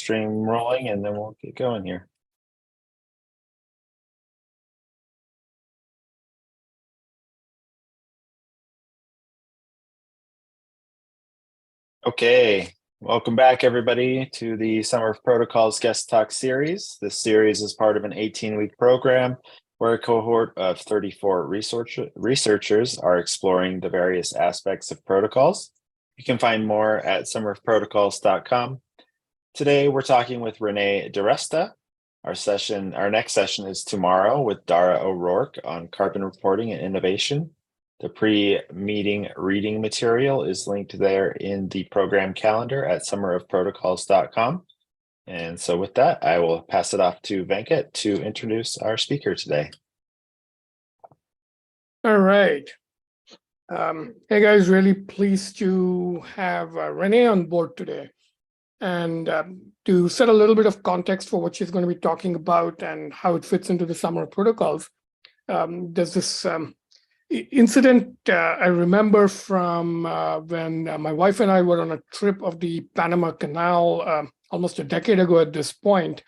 stream rolling and then we'll get going here. Okay, welcome back everybody to the Summer of Protocols Guest Talk series. This series is part of an 18-week program where a cohort of 34 researchers are exploring the various aspects of protocols. You can find more at summerofprotocols.com. Today, we're talking with Renee DiResta. Our next session is tomorrow with Dara O'Rourke on carbon reporting and innovation. The pre-meeting reading material is linked there in the program calendar at summerofprotocols.com. And so with that, I will pass it off to Venkat to introduce our speaker today. All right. Hey guys, really pleased to have Renee on board today. And to set a little bit of context for what she's going to be talking about and how it fits into the Summer of Protocols, there's this incident I remember from when my wife and I were on a trip of the Panama Canal almost a decade ago at this point.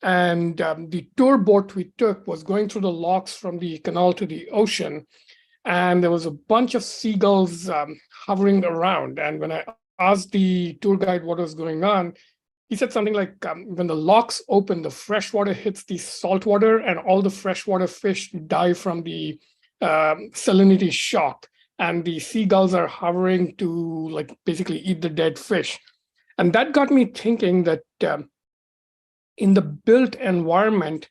And the tour boat we took was going through the locks from the canal to the ocean. And there was a bunch of seagulls hovering around. And when I asked the tour guide what was going on, he said something like, when the locks open, the fresh water hits the salt water and all the freshwater fish die from the salinity shock. And the seagulls are hovering to like basically eat the dead fish. And that got me thinking that in the built environment,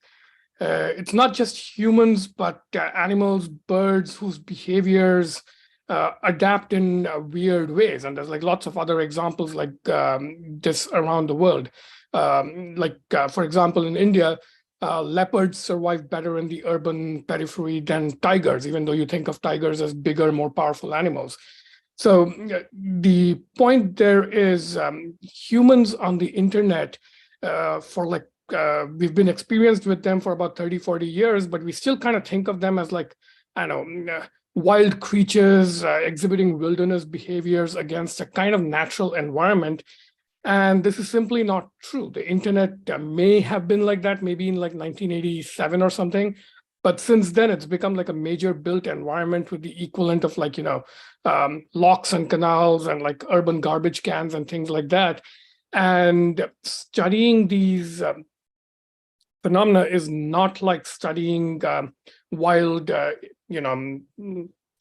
it's not just humans, but animals, birds whose behaviors adapt in weird ways. And there's like lots of other examples like this around the world. For example, in India, leopards survive better in the urban periphery than tigers, even though you think of tigers as bigger, more powerful animals. So the point there is humans on the internet we've been experienced with them for about 30, 40 years, but we still kind of think of them as like, I don't know, wild creatures exhibiting wilderness behaviors against a kind of natural environment. And this is simply not true. The internet may have been like that, maybe in like 1987 or something. But since then, it's become like a major built environment with the equivalent of like, locks and canals and like urban garbage cans and things like that. And studying these phenomena is not like studying wild,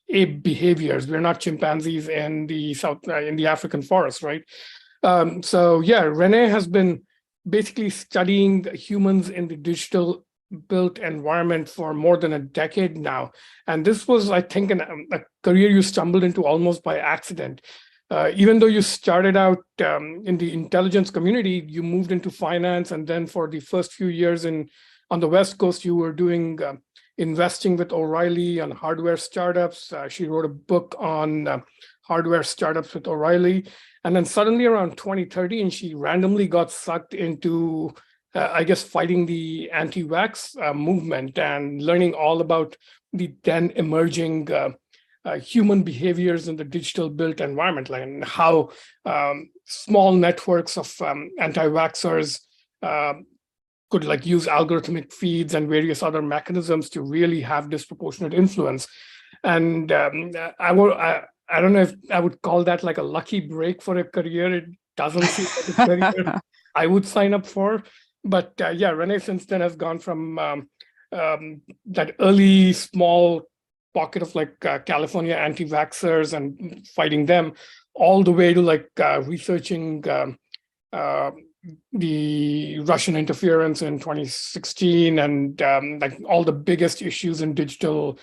ape behaviors. We're not chimpanzees in the African forest, right? So yeah, Renee has been basically studying humans in the digital built environment for more than a decade now. And this was, I think, a career you stumbled into almost by accident. Even though you started out in the intelligence community, you moved into finance, and then for the first few years on the West Coast, you were doing investing with O'Reilly on hardware startups. She wrote a book on hardware startups with O'Reilly. And then suddenly around 2013, she randomly got sucked into, fighting the anti-vax movement and learning all about the then emerging human behaviors in the digital built environment, like, and how small networks of anti-vaxxers could like use algorithmic feeds and various other mechanisms to really have disproportionate influence. And I don't know if I would call that like a lucky break for a career. It doesn't seem like a career I would sign up for. But yeah, Renee since then has gone from that early small pocket of like California anti-vaxxers and fighting them, all the way to like researching the Russian interference in 2016 and like all the biggest issues in digital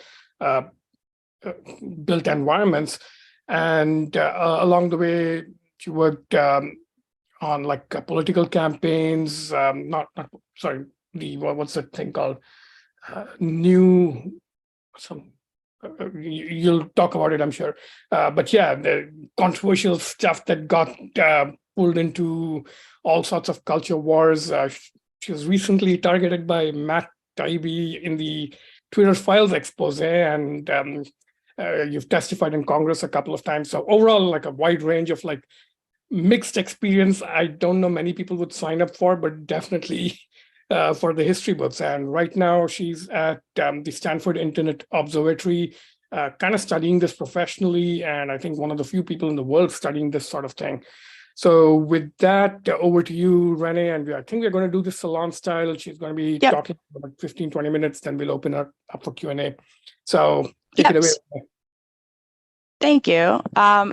built environments. And along the way, she worked on like political campaigns. What's that thing called? You'll talk about it, I'm sure. But yeah, the controversial stuff that got pulled into all sorts of culture wars. She was recently targeted by Matt Taibbi in the Twitter Files expose, and you've testified in Congress a couple of times. So overall, like a wide range of like mixed experience. I don't know many people would sign up for, but definitely for the history books. And right now she's at the Stanford Internet Observatory, kind of studying this professionally. And I think one of the few people in the world studying this sort of thing. So with that, over to you, Renee. And I think we're going to do this salon style. She's going to be Yep. talking for about 15, 20 minutes. Then we'll open up for Q&A. So take it away. Thank you.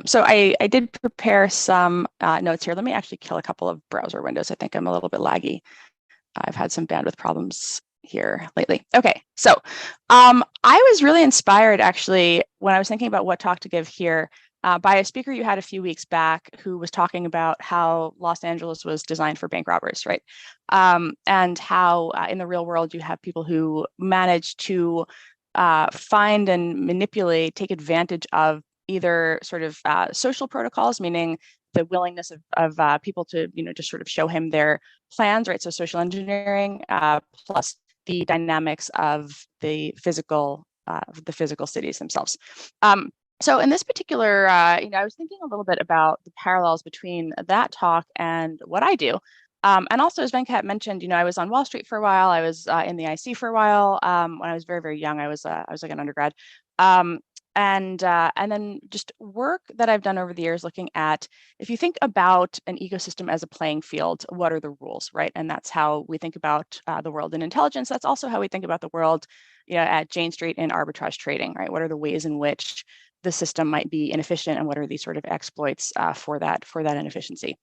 So I did prepare some notes here. Let me actually kill a couple of browser windows. I think I'm a little bit laggy. I've had some bandwidth problems here lately. Okay, so I was really inspired actually when I was thinking about what talk to give here by a speaker you had a few weeks back who was talking about how Los Angeles was designed for bank robbers, right? And how in the real world you have people who manage to find and manipulate, take advantage of either sort of social protocols, meaning the willingness of people to, just sort of show him their plans, right? So social engineering, plus the dynamics of the physical cities themselves. So in this particular, I was thinking a little bit about the parallels between that talk and what I do. And also, as Venkat mentioned, I was on Wall Street for a while. I was in the IC for a while. When I was very, very young, I was like an undergrad. And then just work that I've done over the years looking at, if you think about an ecosystem as a playing field, what are the rules, right? And that's how we think about the world in intelligence. That's also how we think about the world at Jane Street in arbitrage trading, right? What are the ways in which the system might be inefficient, and what are these sort of exploits for that inefficiency?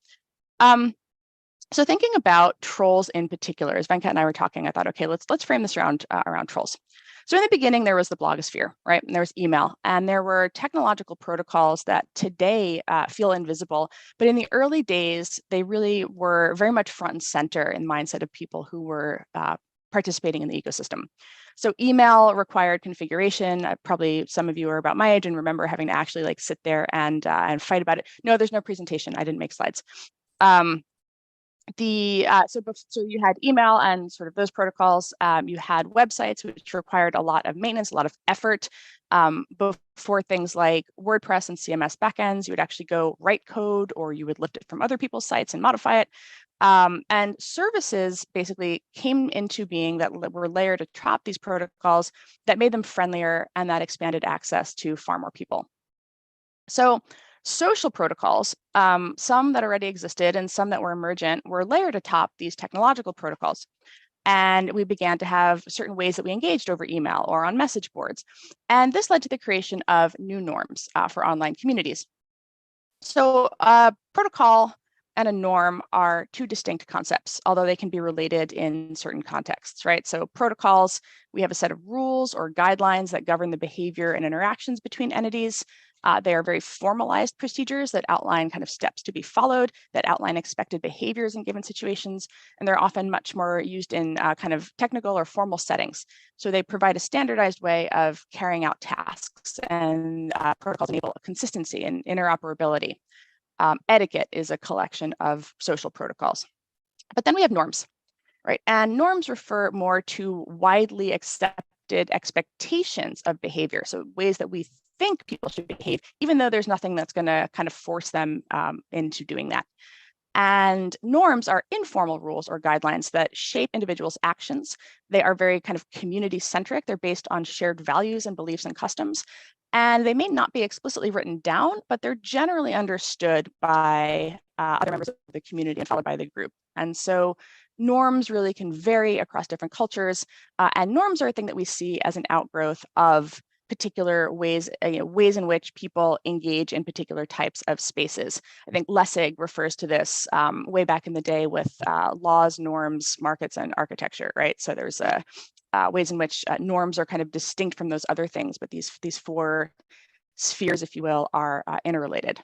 So thinking about trolls in particular, as Venkat and I were talking, I thought, okay, let's frame this around trolls. So in the beginning, there was the blogosphere, right? And there was email, and there were technological protocols that today feel invisible. But in the early days, they really were very much front and center in the mindset of people who were participating in the ecosystem. So email required configuration. Probably some of you are about my age and remember having to actually sit there and fight about it. No, there's no presentation. I didn't make slides. So you had email and sort of those protocols. You had websites, which required a lot of maintenance, a lot of effort. Before things like WordPress and CMS backends, you would actually go write code, or you would lift it from other people's sites and modify it. And services basically came into being that were layered atop these protocols that made them friendlier, and that expanded access to far more people. So social protocols, some that already existed and some that were emergent, were layered atop these technological protocols. And we began to have certain ways that we engaged over email or on message boards. And this led to the creation of new norms for online communities. So a protocol and a norm are two distinct concepts, although they can be related in certain contexts, right? So protocols, we have a set of rules or guidelines that govern the behavior and interactions between entities. They are very formalized procedures that outline kind of steps to be followed, that outline expected behaviors in given situations, and they're often much more used in kind of technical or formal settings. So they provide a standardized way of carrying out tasks, and protocols enable consistency and interoperability. Etiquette is a collection of social protocols. But then we have norms, right? And norms refer more to widely accepted expectations of behavior, so ways that we think people should behave, even though there's nothing that's going to kind of force them into doing that. And norms are informal rules or guidelines that shape individuals' actions. They are very kind of community-centric. They're based on shared values and beliefs and customs. And they may not be explicitly written down, but they're generally understood by other members of the community and followed by the group. And so norms really can vary across different cultures. And norms are a thing that we see as an outgrowth of particular ways, ways in which people engage in particular types of spaces. I think Lessig refers to this way back in the day with laws, norms, markets, and architecture, right? So there's ways in which norms are kind of distinct from those other things, but these four spheres, if you will, are interrelated.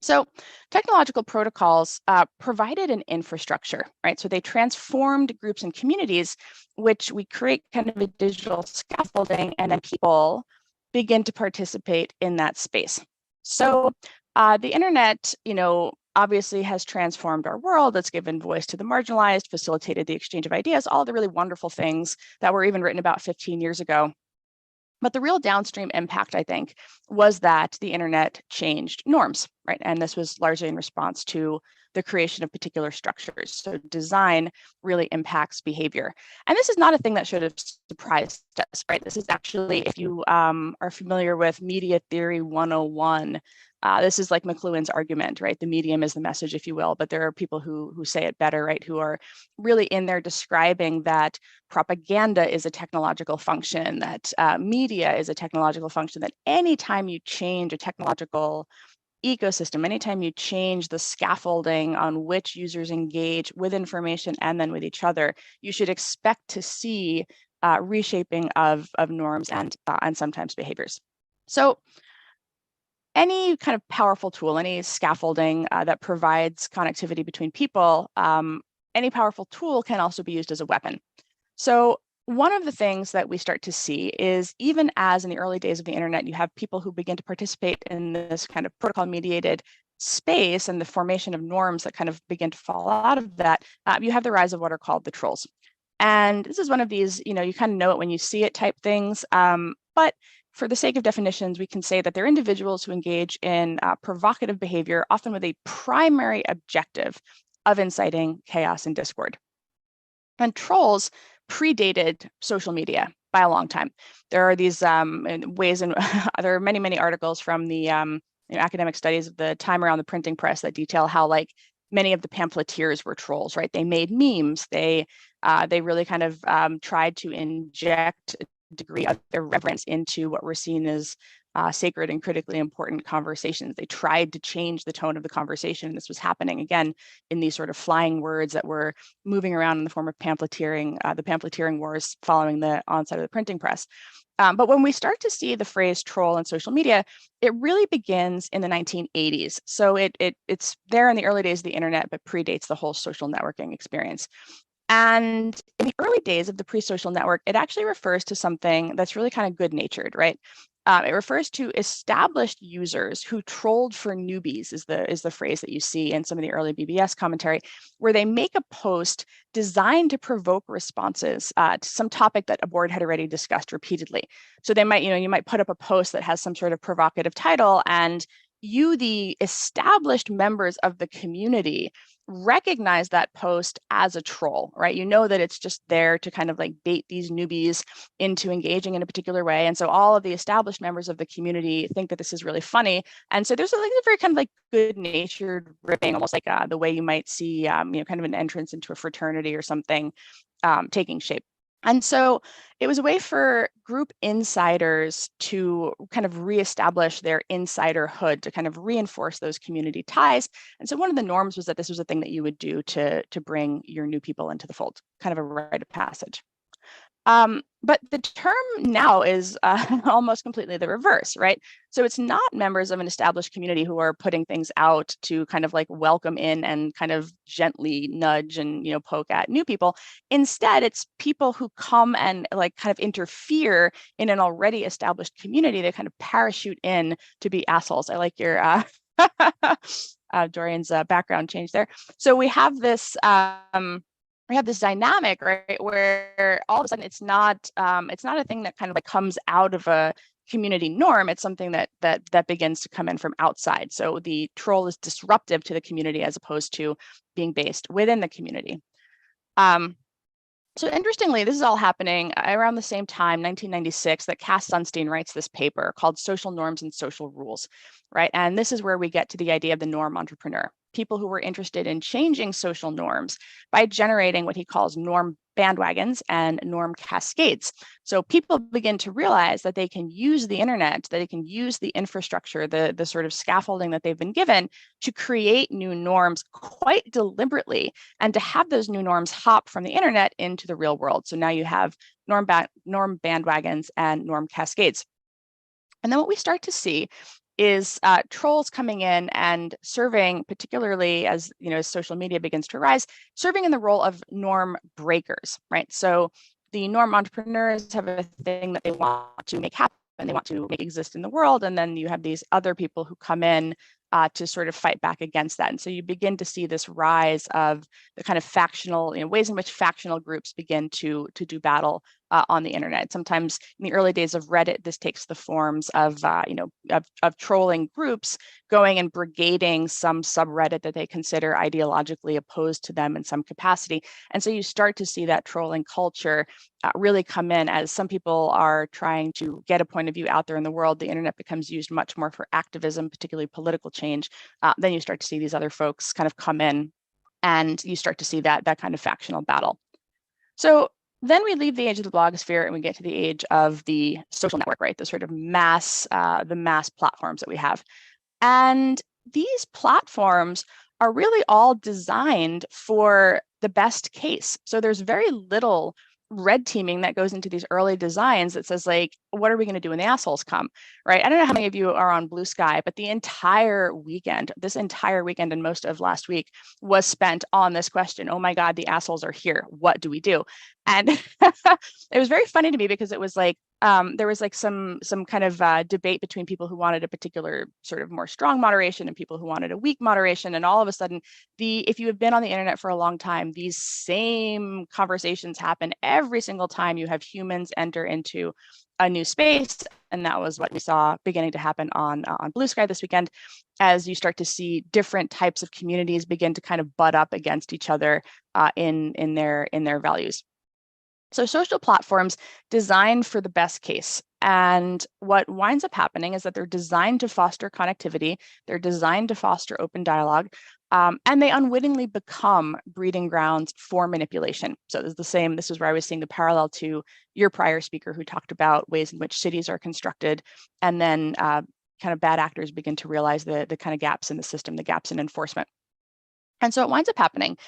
So technological protocols provided an infrastructure, right? So they transformed groups and communities, which we create kind of a digital scaffolding, and then people begin to participate in that space. So the internet, obviously has transformed our world. It's given voice to the marginalized, facilitated the exchange of ideas, all the really wonderful things that were even written about 15 years ago. But the real downstream impact, I think, was that the internet changed norms, right? And this was largely in response to the creation of particular structures. So design really impacts behavior. And this is not a thing that should have surprised us, right? This is actually, if you are familiar with Media Theory 101, this is like McLuhan's argument, right? The medium is the message, if you will, but there are people who say it better, right? Who are really in there describing that propaganda is a technological function, that media is a technological function, that anytime you change a technological ecosystem, anytime you change the scaffolding on which users engage with information and then with each other, you should expect to see reshaping of norms and sometimes behaviors. So any kind of powerful tool, any scaffolding that provides connectivity between people, any powerful tool can also be used as a weapon. So one of the things that we start to see is, even as in the early days of the internet, you have people who begin to participate in this kind of protocol mediated space and the formation of norms that kind of begin to fall out of that, you have the rise of what are called the trolls. And this is one of these, you kind of know it when you see it type things. But for the sake of definitions, we can say that they're individuals who engage in provocative behavior, often with a primary objective of inciting chaos and discord. And trolls predated social media by a long time. There are these ways, and there are many, many articles from the academic studies of the time around the printing press that detail how, like, many of the pamphleteers were trolls, right? They made memes. They really kind of tried to inject a degree of irreverence into what were seen as sacred and critically important conversations. They tried to change the tone of the conversation. And this was happening, again, in these sort of flying words that were moving around in the form of pamphleteering, the pamphleteering wars following the onset of the printing press. But when we start to see the phrase troll in social media, it really begins in the 1980s. So it's there in the early days of the internet, but predates the whole social networking experience. And in the early days of the pre-social network, it actually refers to something that's really kind of good-natured, right? It refers to established users who trolled for newbies, is the phrase that you see in some of the early BBS commentary, where they make a post designed to provoke responses to some topic that a board had already discussed repeatedly. So they might, you might put up a post that has some sort of provocative title, and you, the established members of the community, recognize that post as a troll, right? You know that it's just there to kind of like bait these newbies into engaging in a particular way. And so all of the established members of the community think that this is really funny. And so there's a very kind of like good-natured ripping, almost like the way you might see, kind of an entrance into a fraternity or something taking shape. And so it was a way for group insiders to kind of reestablish their insiderhood, to kind of reinforce those community ties. And so one of the norms was that this was a thing that you would do to bring your new people into the fold, kind of a rite of passage. But the term now is almost completely the reverse, right? So it's not members of an established community who are putting things out to kind of like welcome in and kind of gently nudge and, poke at new people. Instead, it's people who come and like kind of interfere in an already established community. They kind of parachute in to be assholes. I like your Dorian's background change there. So we have this dynamic, right, where all of a sudden it's not a thing that kind of like comes out of a community norm. It's something that begins to come in from outside. So the troll is disruptive to the community as opposed to being based within the community. So interestingly, this is all happening around the same time, 1996, that Cass Sunstein writes this paper called Social Norms and Social Rules, right? And this is where we get to the idea of the norm entrepreneur, people who were interested in changing social norms by generating what he calls norm bandwagons and norm cascades. So people begin to realize that they can use the internet, that they can use the infrastructure, the sort of scaffolding that they've been given to create new norms quite deliberately, and to have those new norms hop from the internet into the real world. So now you have norm bandwagons and norm cascades. And then what we start to see is trolls coming in and serving, particularly as as social media begins to rise, serving in the role of norm breakers, right? So the norm entrepreneurs have a thing that they want to make happen, they want to make exist in the world, and then you have these other people who come in to sort of fight back against that. And so you begin to see this rise of the kind of factional, ways in which factional groups begin to do battle on the internet. Sometimes in the early days of Reddit, this takes the forms of, of trolling groups going and brigading some subreddit that they consider ideologically opposed to them in some capacity. And so you start to see that trolling culture really come in as some people are trying to get a point of view out there in the world. The internet becomes used much more for activism, particularly political change. Then you start to see these other folks kind of come in, and you start to see that kind of factional battle. So then we leave the age of the blogosphere and we get to the age of the social network, right? The sort of mass platforms that we have. And these platforms are really all designed for the best case. So there's very little red teaming that goes into these early designs that says, like, what are we going to do when the assholes come, right? I don't know how many of you are on Blue Sky, but this entire weekend and most of last week was spent on this question. Oh my God, the assholes are here. What do we do? And it was very funny to me because it was like, there was like some kind of debate between people who wanted a particular sort of more strong moderation and people who wanted a weak moderation. And all of a sudden, if you have been on the internet for a long time, these same conversations happen every single time you have humans enter into a new space. And that was what we saw beginning to happen on Blue Sky this weekend, as you start to see different types of communities begin to kind of butt up against each other in their values. So social platforms designed for the best case. And what winds up happening is that they're designed to foster connectivity. They're designed to foster open dialogue. And they unwittingly become breeding grounds for manipulation. So this is where I was seeing the parallel to your prior speaker who talked about ways in which cities are constructed. And then kind of bad actors begin to realize the kind of gaps in the system, the gaps in enforcement. And so what winds up happening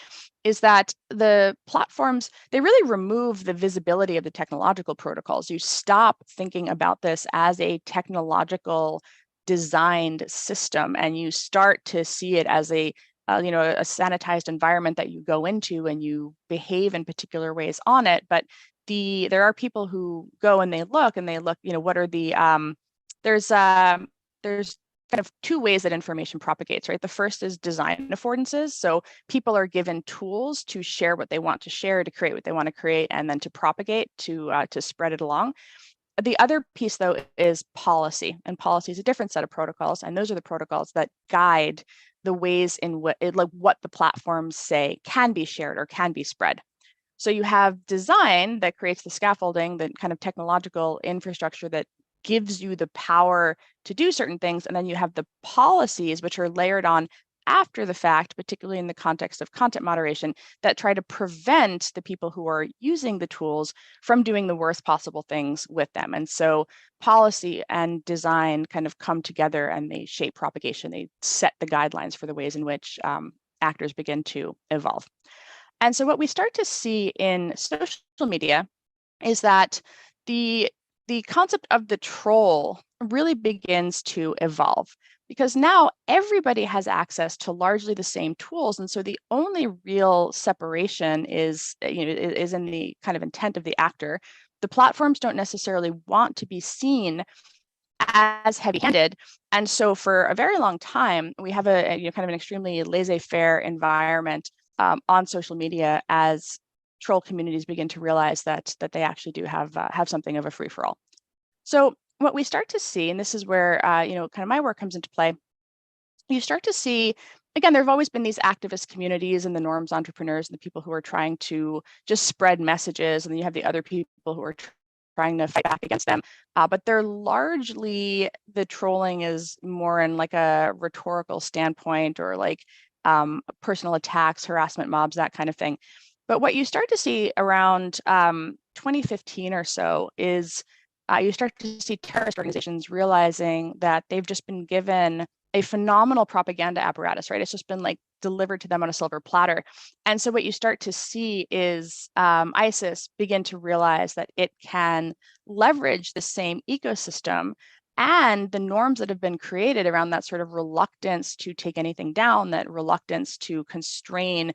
is that the platforms, they really remove the visibility of the technological protocols. You stop thinking about this as a technological designed system, and you start to see it as a sanitized environment that you go into and you behave in particular ways on it. But there are people who go and they look, what are the, there's kind of two ways that information propagates, right? The first is design affordances. So people are given tools to share what they want to share, to create what they want to create, and then to propagate, to spread it along. The other piece, though, is policy. And policy is a different set of protocols. And those are the protocols that guide the ways in what the platforms say can be shared or can be spread. So you have design that creates the scaffolding, the kind of technological infrastructure that gives you the power to do certain things. And then you have the policies, which are layered on after the fact, particularly in the context of content moderation, that try to prevent the people who are using the tools from doing the worst possible things with them. And so policy and design kind of come together and they shape propagation. They set the guidelines for the ways in which actors begin to evolve. And so what we start to see in social media is that the concept of the troll really begins to evolve, because now everybody has access to largely the same tools. And so the only real separation is in the kind of intent of the actor. The platforms don't necessarily want to be seen as heavy-handed. And so for a very long time, we have a kind of an extremely laissez-faire environment on social media as troll communities begin to realize that they actually do have something of a free-for-all. So what we start to see, and this is where kind of my work comes into play, you start to see, again, there have always been these activist communities and the norms entrepreneurs and the people who are trying to just spread messages, and then you have the other people who are trying to fight back against them. But they're largely, the trolling is more in like a rhetorical standpoint, or like personal attacks, harassment mobs, that kind of thing. But what you start to see around 2015 or so is you start to see terrorist organizations realizing that they've just been given a phenomenal propaganda apparatus, right? It's just been like delivered to them on a silver platter. And so what you start to see is ISIS begin to realize that it can leverage the same ecosystem and the norms that have been created around that sort of reluctance to take anything down, that reluctance to constrain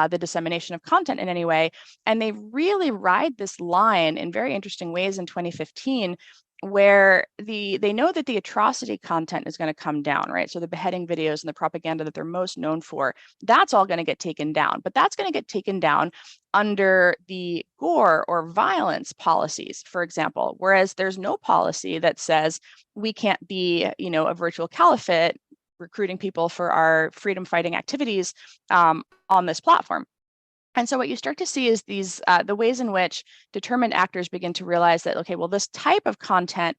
the dissemination of content in any way. And they really ride this line in very interesting ways in 2015 where they know that the atrocity content is going to come down, right? So the beheading videos and the propaganda that they're most known for, that's all going to get taken down, but that's going to get taken down under the gore or violence policies, for example, whereas there's no policy that says we can't be, a virtual caliphate recruiting people for our freedom fighting activities on this platform. And so what you start to see is these the ways in which determined actors begin to realize that, okay, well, this type of content,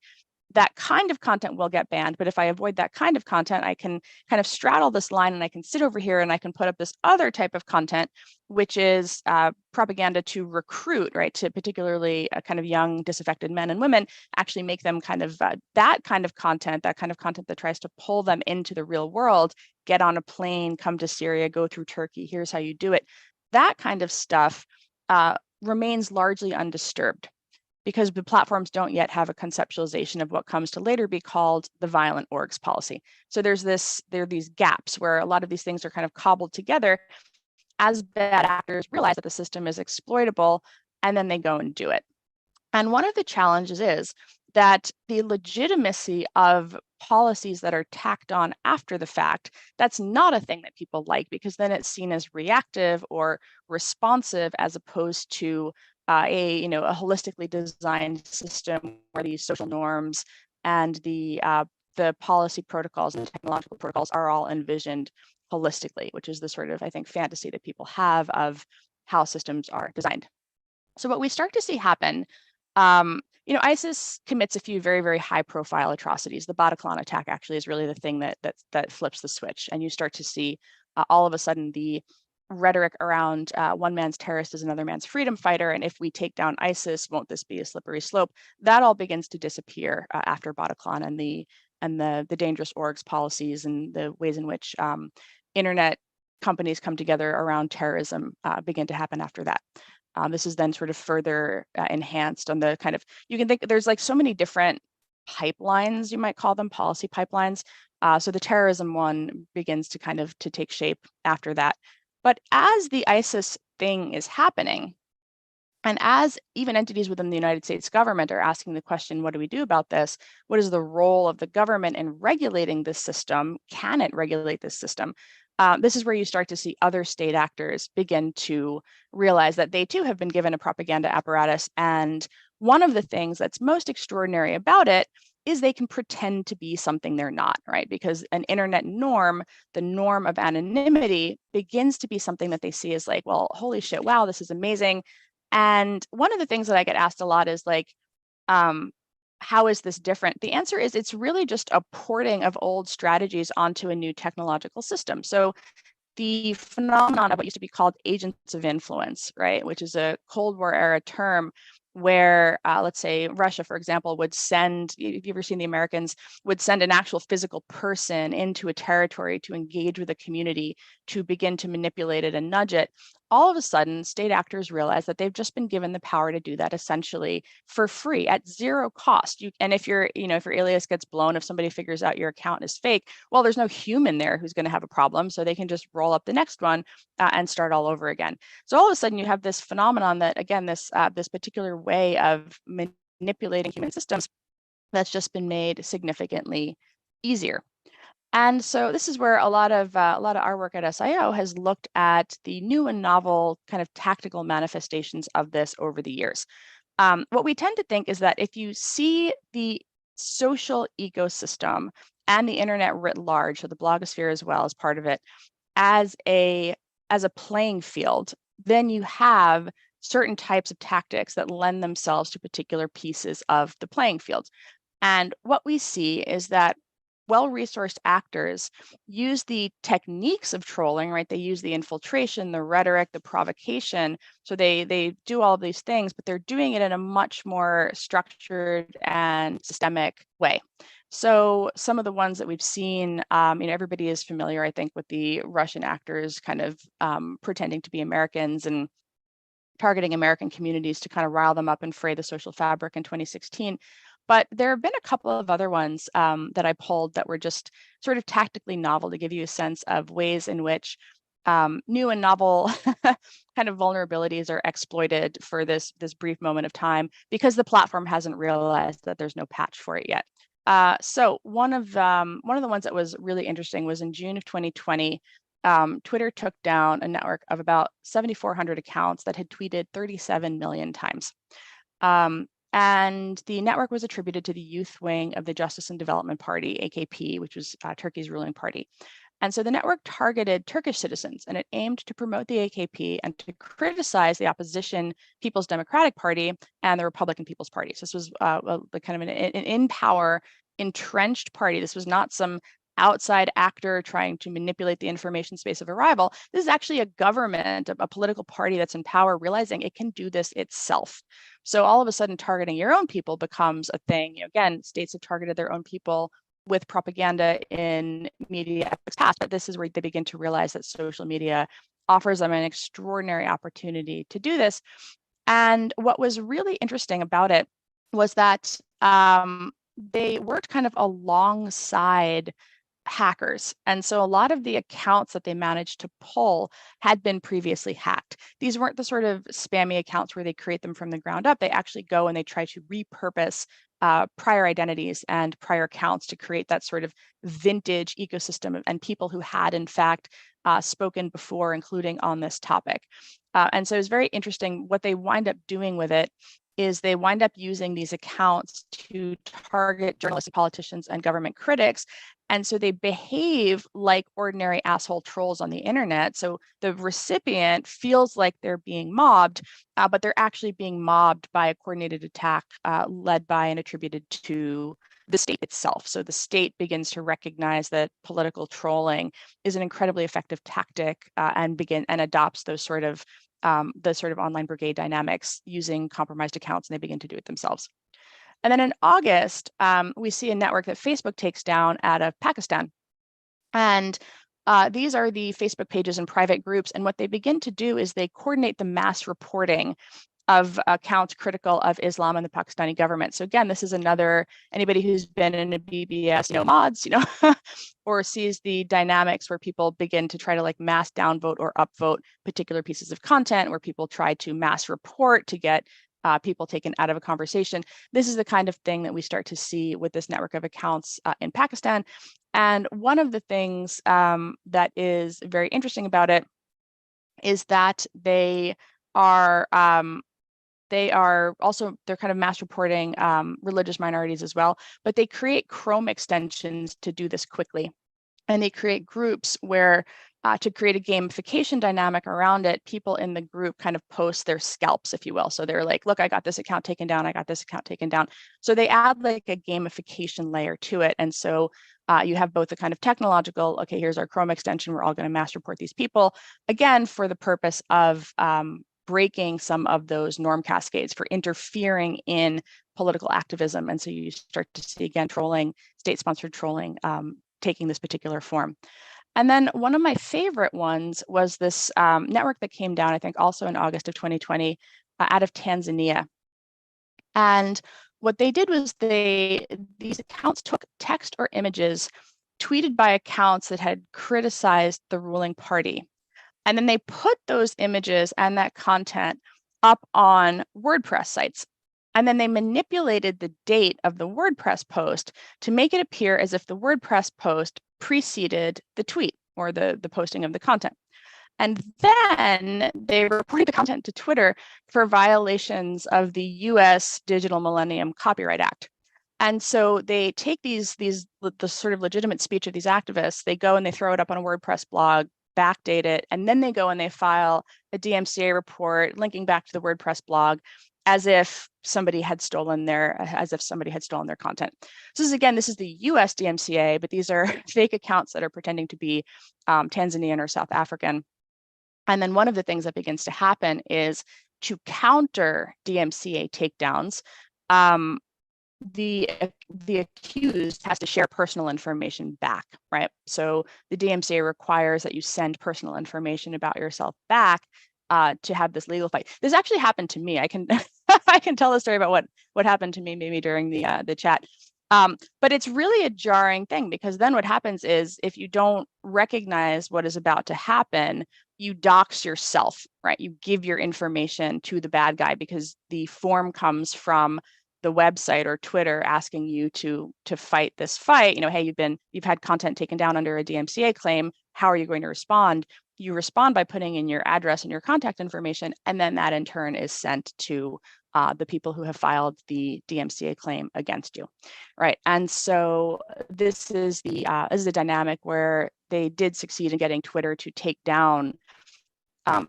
that kind of content will get banned. But if I avoid that kind of content, I can kind of straddle this line and I can sit over here and I can put up this other type of content, which is propaganda to recruit, right, to particularly kind of young, disaffected men and women, actually make them kind of that kind of content that tries to pull them into the real world, get on a plane, come to Syria, go through Turkey, here's how you do it. That kind of stuff remains largely undisturbed because the platforms don't yet have a conceptualization of what comes to later be called the violent orgs policy. So there are these gaps where a lot of these things are kind of cobbled together as bad actors realize that the system is exploitable, and then they go and do it. And one of the challenges is that the legitimacy of policies that are tacked on after the fact, that's not a thing that people like, because then it's seen as reactive or responsive as opposed to a holistically designed system where the social norms and the policy protocols and the technological protocols are all envisioned holistically, which is the sort of, I think, fantasy that people have of how systems are designed. So what we start to see happen, ISIS commits a few very, very high-profile atrocities. The Bataclan attack actually is really the thing that flips the switch, and you start to see all of a sudden the rhetoric around one man's terrorist is another man's freedom fighter, and if we take down ISIS, won't this be a slippery slope? That all begins to disappear after Bataclan and the dangerous orgs policies and the ways in which internet companies come together around terrorism begin to happen after that. This is then sort of further enhanced on the kind of, you can think there's like so many different pipelines, you might call them policy pipelines. So the terrorism one begins to kind of to take shape after that. But as the ISIS thing is happening, and as even entities within the United States government are asking the question, what do we do about this? What is the role of the government in regulating this system? Can it regulate this system? This is where you start to see other state actors begin to realize that they too have been given a propaganda apparatus. And one of the things that's most extraordinary about it is they can pretend to be something they're not, right? Because an internet norm, the norm of anonymity, begins to be something that they see as like, well, holy shit, wow, this is amazing. And one of the things that I get asked a lot is like, how is this different? The answer is it's really just a porting of old strategies onto a new technological system. So the phenomenon of what used to be called agents of influence, right, which is a Cold War era term where, let's say, Russia, for example, would send, if you've ever seen the Americans, would send an actual physical person into a territory to engage with a community, to begin to manipulate it and nudge it. All of a sudden, state actors realize that they've just been given the power to do that essentially for free at zero cost. And if your alias gets blown, if somebody figures out your account is fake, well, there's no human there who's going to have a problem, so they can just roll up the next one and start all over again. So all of a sudden, you have this phenomenon that, again, this particular way of manipulating human systems that's just been made significantly easier. And so this is where a lot of our work at SIO has looked at the new and novel kind of tactical manifestations of this over the years. What we tend to think is that if you see the social ecosystem and the internet writ large, so the blogosphere as well as part of it, as a playing field, then you have certain types of tactics that lend themselves to particular pieces of the playing field. And what we see is that well-resourced actors use the techniques of trolling, right? They use the infiltration, the rhetoric, the provocation. So they do all of these things, but they're doing it in a much more structured and systemic way. So some of the ones that we've seen, everybody is familiar, I think, with the Russian actors kind of pretending to be Americans and targeting American communities to kind of rile them up and fray the social fabric in 2016. But there have been a couple of other ones that I pulled that were just sort of tactically novel to give you a sense of ways in which new and novel kind of vulnerabilities are exploited for this brief moment of time because the platform hasn't realized that there's no patch for it yet. So one of the ones that was really interesting was in June of 2020. Twitter took down a network of about 7,400 accounts that had tweeted 37 million times. And the network was attributed to the youth wing of the Justice and Development Party, AKP, which was Turkey's ruling party. And so the network targeted Turkish citizens, and it aimed to promote the AKP and to criticize the opposition People's Democratic Party and the Republican People's Party. So this was kind of an in-power, entrenched party. This was not some outside actor trying to manipulate the information space of arrival. This is actually a government, a political party that's in power, realizing it can do this itself. So all of a sudden, targeting your own people becomes a thing. Again, states have targeted their own people with propaganda in media past, but this is where they begin to realize that social media offers them an extraordinary opportunity to do this. And what was really interesting about it was that they worked kind of alongside hackers. And so a lot of the accounts that they managed to pull had been previously hacked. These weren't the sort of spammy accounts where they create them from the ground up. They actually go and they try to repurpose prior identities and prior accounts to create that sort of vintage ecosystem and people who had in fact spoken before, including on this topic. And so it's very interesting. What they wind up doing with it is they wind up using these accounts to target journalists, politicians, and government critics. And so they behave like ordinary asshole trolls on the internet. So the recipient feels like they're being mobbed, but they're actually being mobbed by a coordinated attack led by and attributed to the state itself. So the state begins to recognize that political trolling is an incredibly effective tactic and adopts those sort of online brigade dynamics using compromised accounts, and they begin to do it themselves. And then in August, we see a network that Facebook takes down out of Pakistan. And these are the Facebook pages and private groups. And what they begin to do is they coordinate the mass reporting of accounts critical of Islam and the Pakistani government. So again, this is anybody who's been in a BBS, mods, or sees the dynamics where people begin to try to like mass downvote or upvote particular pieces of content, where people try to mass report to get people taken out of a conversation. This is the kind of thing that we start to see with this network of accounts in Pakistan. And one of the things that is very interesting about it is that they're kind of mass reporting religious minorities as well, but they create Chrome extensions to do this quickly. And they create groups where to create a gamification dynamic around it, people in the group kind of post their scalps, if you will. So they're like, look, I got this account taken down. I got this account taken down. So they add like a gamification layer to it. And so you have both the kind of technological, okay, here's our Chrome extension. We're all going to mass report these people, again, for the purpose of breaking some of those norm cascades, for interfering in political activism. And so you start to see, again, trolling, state-sponsored trolling, taking this particular form. And then one of my favorite ones was this network that came down, I think also in August of 2020, out of Tanzania. And what they did was these accounts took text or images tweeted by accounts that had criticized the ruling party. And then they put those images and that content up on WordPress sites. And then they manipulated the date of the WordPress post to make it appear as if the WordPress post preceded the tweet or the posting of the content. And then they reported the content to Twitter for violations of the US Digital Millennium Copyright Act. And so they take the sort of legitimate speech of these activists, they go and they throw it up on a WordPress blog, backdate it, and then they go and they file a DMCA report linking back to the WordPress blog as if somebody had stolen their content. So this is the US DMCA, but these are fake accounts that are pretending to be Tanzanian or South African. And then one of the things that begins to happen is to counter DMCA takedowns, the accused has to share personal information back, right? So the DMCA requires that you send personal information about yourself back to have this legal fight. This actually happened to me. I can I can tell a story about what happened to me maybe during the chat. But it's really a jarring thing, because then what happens is, if you don't recognize what is about to happen, you dox yourself, right? You give your information to the bad guy, because the form comes from the website or Twitter asking you to fight this fight. You know, hey, you've had content taken down under a DMCA claim. How are you going to respond? You respond by putting in your address and your contact information, and then that in turn is sent to the people who have filed the DMCA claim against you, right? And so this is the dynamic where they did succeed in getting Twitter to take down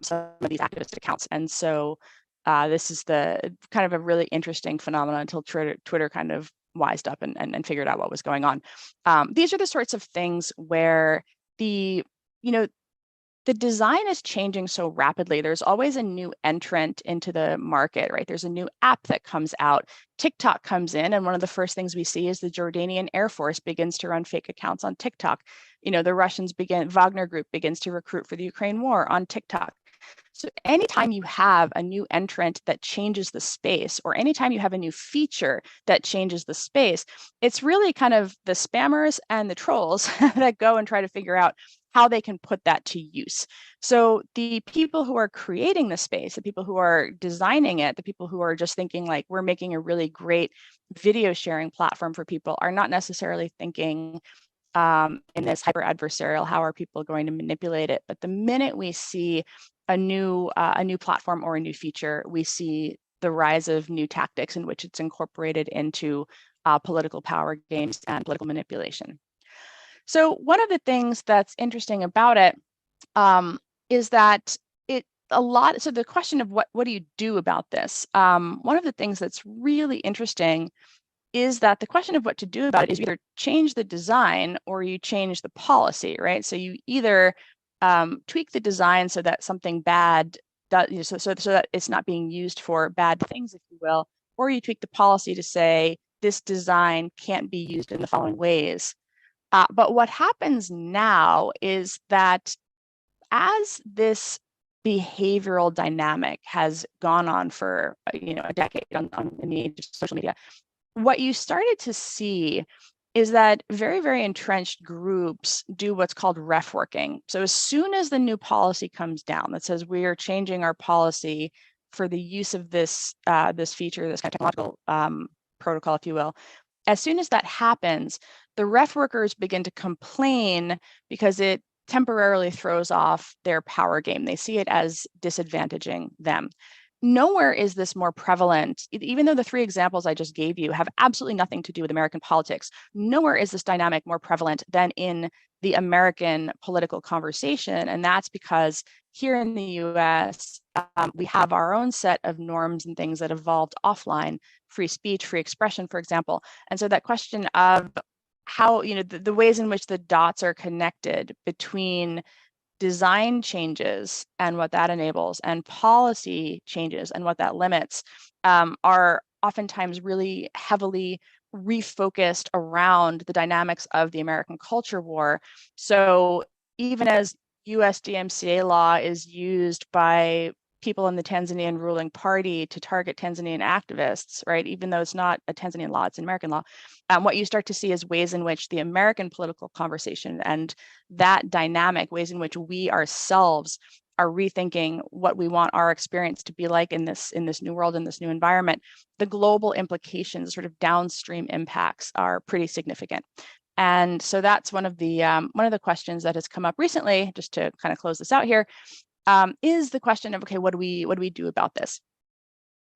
some of these activist accounts. And so this is the kind of a really interesting phenomenon until Twitter kind of wised up and figured out what was going on. These are the sorts of things where the design is changing so rapidly. There's always a new entrant into the market, right? There's a new app that comes out. TikTok comes in, and one of the first things we see is the Jordanian Air Force begins to run fake accounts on TikTok. The Russians Wagner Group begins to recruit for the Ukraine war on TikTok. So anytime you have a new entrant that changes the space, or anytime you have a new feature that changes the space, it's really kind of the spammers and the trolls that go and try to figure out how they can put that to use. So the people who are creating the space, the people who are designing it, the people who are just thinking like, we're making a really great video sharing platform for people, are not necessarily thinking in this hyper adversarial, how are people going to manipulate it? But the minute we see a new platform or a new feature, we see the rise of new tactics in which it's incorporated into political power games and political manipulation. So one of the things that's interesting about it is that so the question of what do you do about this? One of the things that's really interesting is that the question of what to do about it is you either change the design or you change the policy, right? So you either tweak the design so that something bad does, so that it's not being used for bad things, if you will, or you tweak the policy to say this design can't be used in the following ways. But what happens now is that as this behavioral dynamic has gone on for a decade in the age of social media, what you started to see is that very, very entrenched groups do what's called ref working. So as soon as the new policy comes down that says we are changing our policy for the use of this feature, this kind of technological protocol, if you will, as soon as that happens, the ref workers begin to complain because it temporarily throws off their power game. They see it as disadvantaging them. Nowhere is this more prevalent, even though the three examples I just gave you have absolutely nothing to do with American politics. Nowhere is this dynamic more prevalent than in the American political conversation. And that's because here in the US, we have our own set of norms and things that evolved offline, free speech, free expression, for example. And so that question of how, the ways in which the dots are connected between design changes and what that enables and policy changes and what that limits are oftentimes really heavily refocused around the dynamics of the American culture war. So even as US DMCA law is used by people in the Tanzanian ruling party to target Tanzanian activists, right? Even though it's not a Tanzanian law, it's an American law. What you start to see is ways in which the American political conversation and that dynamic, ways in which we ourselves are rethinking what we want our experience to be like in this new world, in this new environment. The global implications, sort of downstream impacts, are pretty significant. And so that's one of the questions that has come up recently, just to kind of close this out here, is the question of, okay, what do we do about this?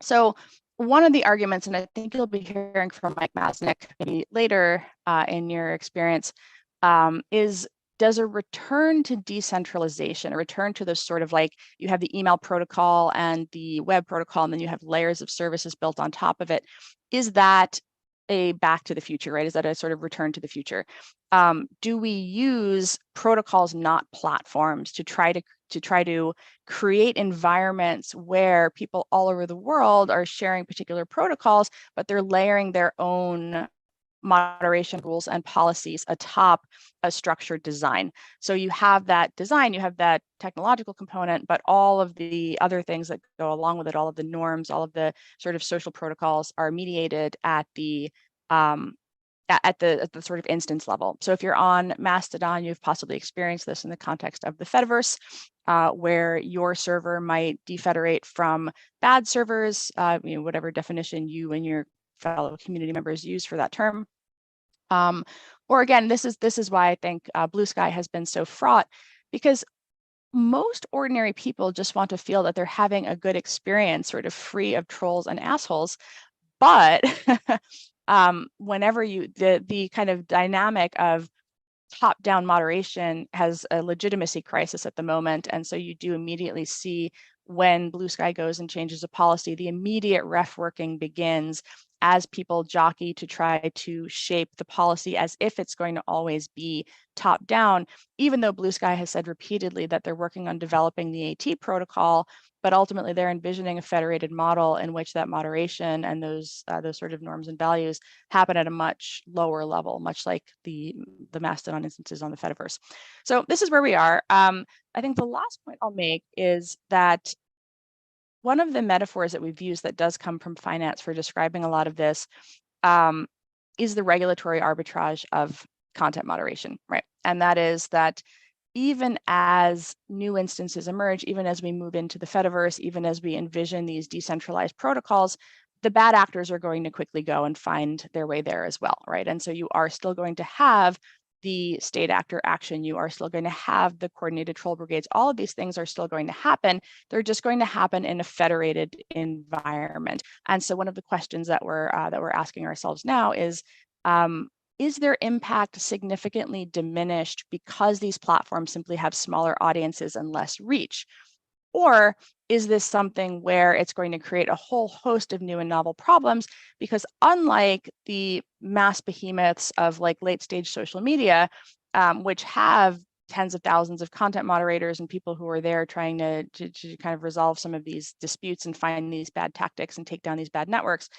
So one of the arguments, and I think you'll be hearing from Mike Masnick maybe later in your experience, is does a return to decentralization, a return to this sort of like you have the email protocol and the web protocol, and then you have layers of services built on top of it, is that a back to the future, right? Is that a sort of return to the future? Do we use protocols, not platforms, to try to create environments where people all over the world are sharing particular protocols, but they're layering their own moderation rules and policies atop a structured design? So you have that design, you have that technological component, but all of the other things that go along with it, all of the norms, all of the sort of social protocols, are mediated at the at the sort of instance level. So if you're on Mastodon, you've possibly experienced this in the context of the Fediverse, where your server might defederate from bad servers, whatever definition you and your fellow community members use for that term. Or again, this is why I think Blue Sky has been so fraught, because most ordinary people just want to feel that they're having a good experience, sort of free of trolls and assholes. But whenever the kind of dynamic of top-down moderation has a legitimacy crisis at the moment, and so you do immediately see when Blue Sky goes and changes a policy, the immediate ref working begins as people jockey to try to shape the policy as if it's going to always be top down, even though Blue Sky has said repeatedly that they're working on developing the AT protocol, but ultimately they're envisioning a federated model in which that moderation and those sort of norms and values happen at a much lower level, much like the Mastodon instances on the Fediverse. So this is where we are. I think the last point I'll make is that one of the metaphors that we've used that does come from finance for describing a lot of this is the regulatory arbitrage of content moderation, right? And that is that even as new instances emerge, even as we move into the Fediverse, even as we envision these decentralized protocols, the bad actors are going to quickly go and find their way there as well, right? And so you are still going to have the state actor action, you are still going to have the coordinated troll brigades, all of these things are still going to happen. They're just going to happen in a federated environment. And so one of the questions that we're asking ourselves now is their impact significantly diminished because these platforms simply have smaller audiences and less reach? Or is this something where it's going to create a whole host of new and novel problems? Because unlike the mass behemoths of like late stage social media, which have tens of thousands of content moderators and people who are there trying to kind of resolve some of these disputes and find these bad tactics and take down these bad networks,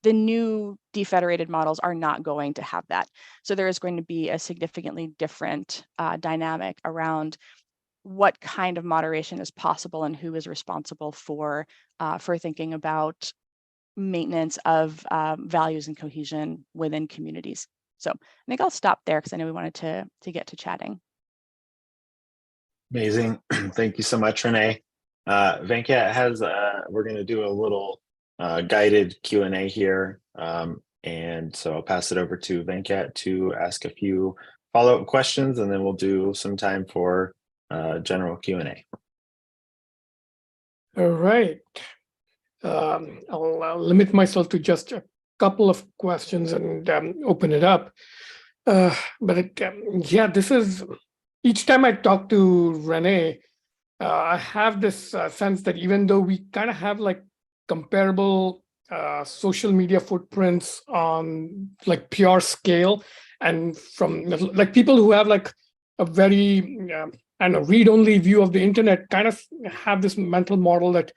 the new defederated models are not going to have that. So there is going to be a significantly different dynamic around what kind of moderation is possible and who is responsible for thinking about maintenance of values and cohesion within communities. So I think I'll stop there because I know we wanted to get to chatting. Amazing. Thank you so much, Renee. Venkat has, we're going to do a little guided Q&A here. And so I'll pass it over to Venkat to ask a few follow-up questions, and then we'll do some time for general Q&A. All right. I'll limit myself to just a couple of questions and open it up. Yeah, this is, each time I talk to Renee, I have this sense that even though we kind of have like comparable social media footprints on like pure scale, and from like people who have like a very and a read-only view of the internet kind of have this mental model that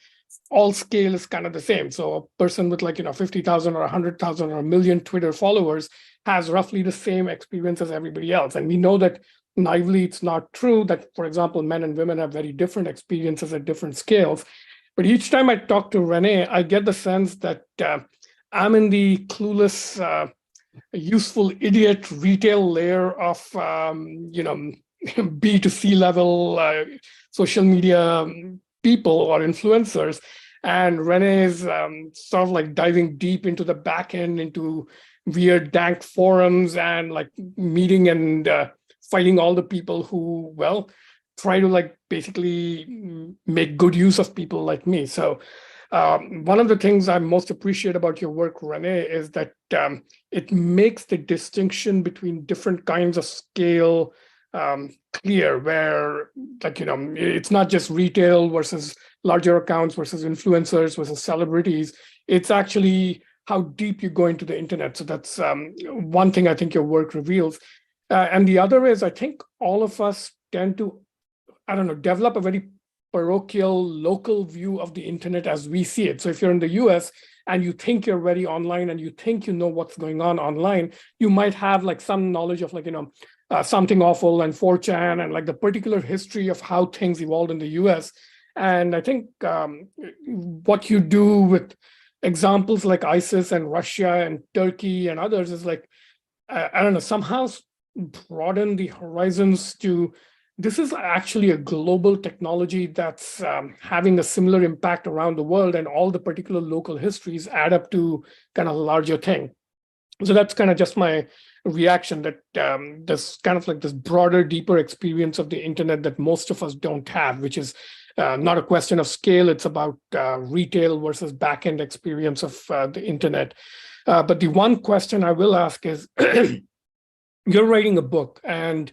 all scale is kind of the same. So a person with like 50,000 or 100,000 or 1 million Twitter followers has roughly the same experience as everybody else. And we know that naively it's not true, that, for example, men and women have very different experiences at different scales. But each time I talk to Renee, I get the sense that I'm in the clueless, useful idiot retail layer of B2C level social media people or influencers, and Renee is sort of like diving deep into the back end, into weird dank forums and like meeting and fighting all the people who, well, try to like basically make good use of people like me. So one of the things I most appreciate about your work, Renee, is that it makes the distinction between different kinds of scale clear, where like it's not just retail versus larger accounts versus influencers versus celebrities. It's actually how deep you go into the internet. So that's one thing I think your work reveals. And the other is, I think all of us tend to, develop a very parochial local view of the internet as we see it. So if you're in the US and you think you're very online and you think you know what's going on online, you might have like some knowledge of like Something Awful and 4chan and like the particular history of how things evolved in the US. And I think what you do with examples like ISIS and Russia and Turkey and others is like I don't know, somehow broaden the horizons to this is actually a global technology that's having a similar impact around the world, and all the particular local histories add up to kind of a larger thing. So that's kind of just my reaction, that there's kind of like this broader, deeper experience of the internet that most of us don't have, which is not a question of scale. It's about retail versus back-end experience of the internet. But the one question I will ask is, you're writing a book, and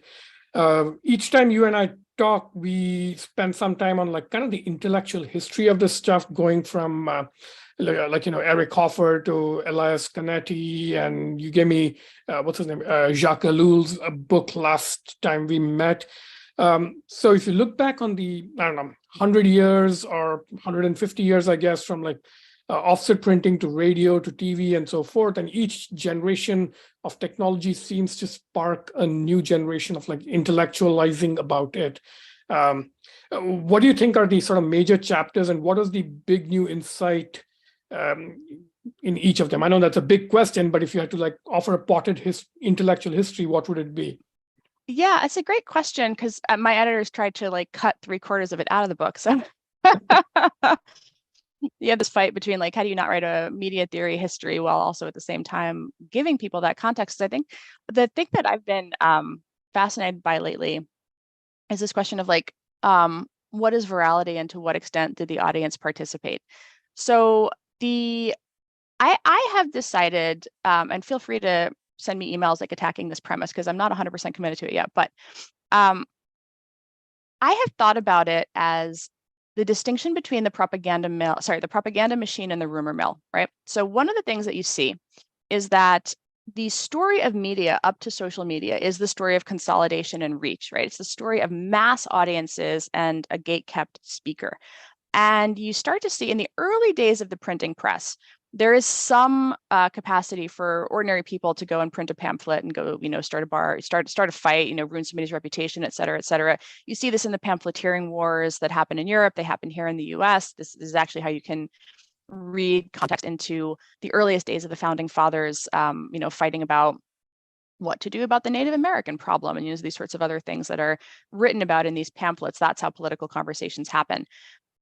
each time you and I talk, we spend some time on like kind of the intellectual history of this stuff, going from Eric Hoffer to Elias Canetti, and you gave me what's his name, Jacques Ellul's book last time we met. So if you look back on the, I don't know, 100 years or 150 years, I guess, from like offset printing to radio to TV and so forth, and each generation of technology seems to spark a new generation of like intellectualizing about it. What do you think are the sort of major chapters, and what is the big new insight in each of them? I know that's a big question, but if you had to like offer a potted intellectual history, what would it be? Yeah, it's a great question, because my editors tried to like cut 3/4 of it out of the book. So you have this fight between like, how do you not write a media theory history while also at the same time giving people that context? I think the thing that I've been fascinated by lately is this question of like, what is virality, and to what extent did the audience participate? So I have decided, and feel free to send me emails like attacking this premise, because I'm not 100% committed to it yet, but I have thought about it as the distinction between the propaganda machine and the rumor mill, right? So one of the things that you see is that the story of media up to social media is the story of consolidation and reach, right? It's the story of mass audiences and a gate-kept speaker. And you start to see in the early days of the printing press, there is some capacity for ordinary people to go and print a pamphlet and go, start a bar, start a fight, ruin somebody's reputation, et cetera, et cetera. You see this in the pamphleteering wars that happen in Europe. They happen here in the US. This is actually how you can read context into the earliest days of the founding fathers, fighting about what to do about the Native American problem, and these sorts of other things that are written about in these pamphlets. That's how political conversations happen.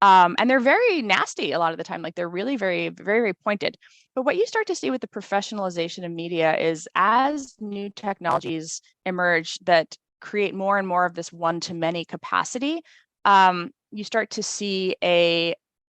And they're very nasty a lot of the time. Like, they're really very, very, very pointed. But what you start to see with the professionalization of media is, as new technologies emerge that create more and more of this one-to-many capacity, you start to see a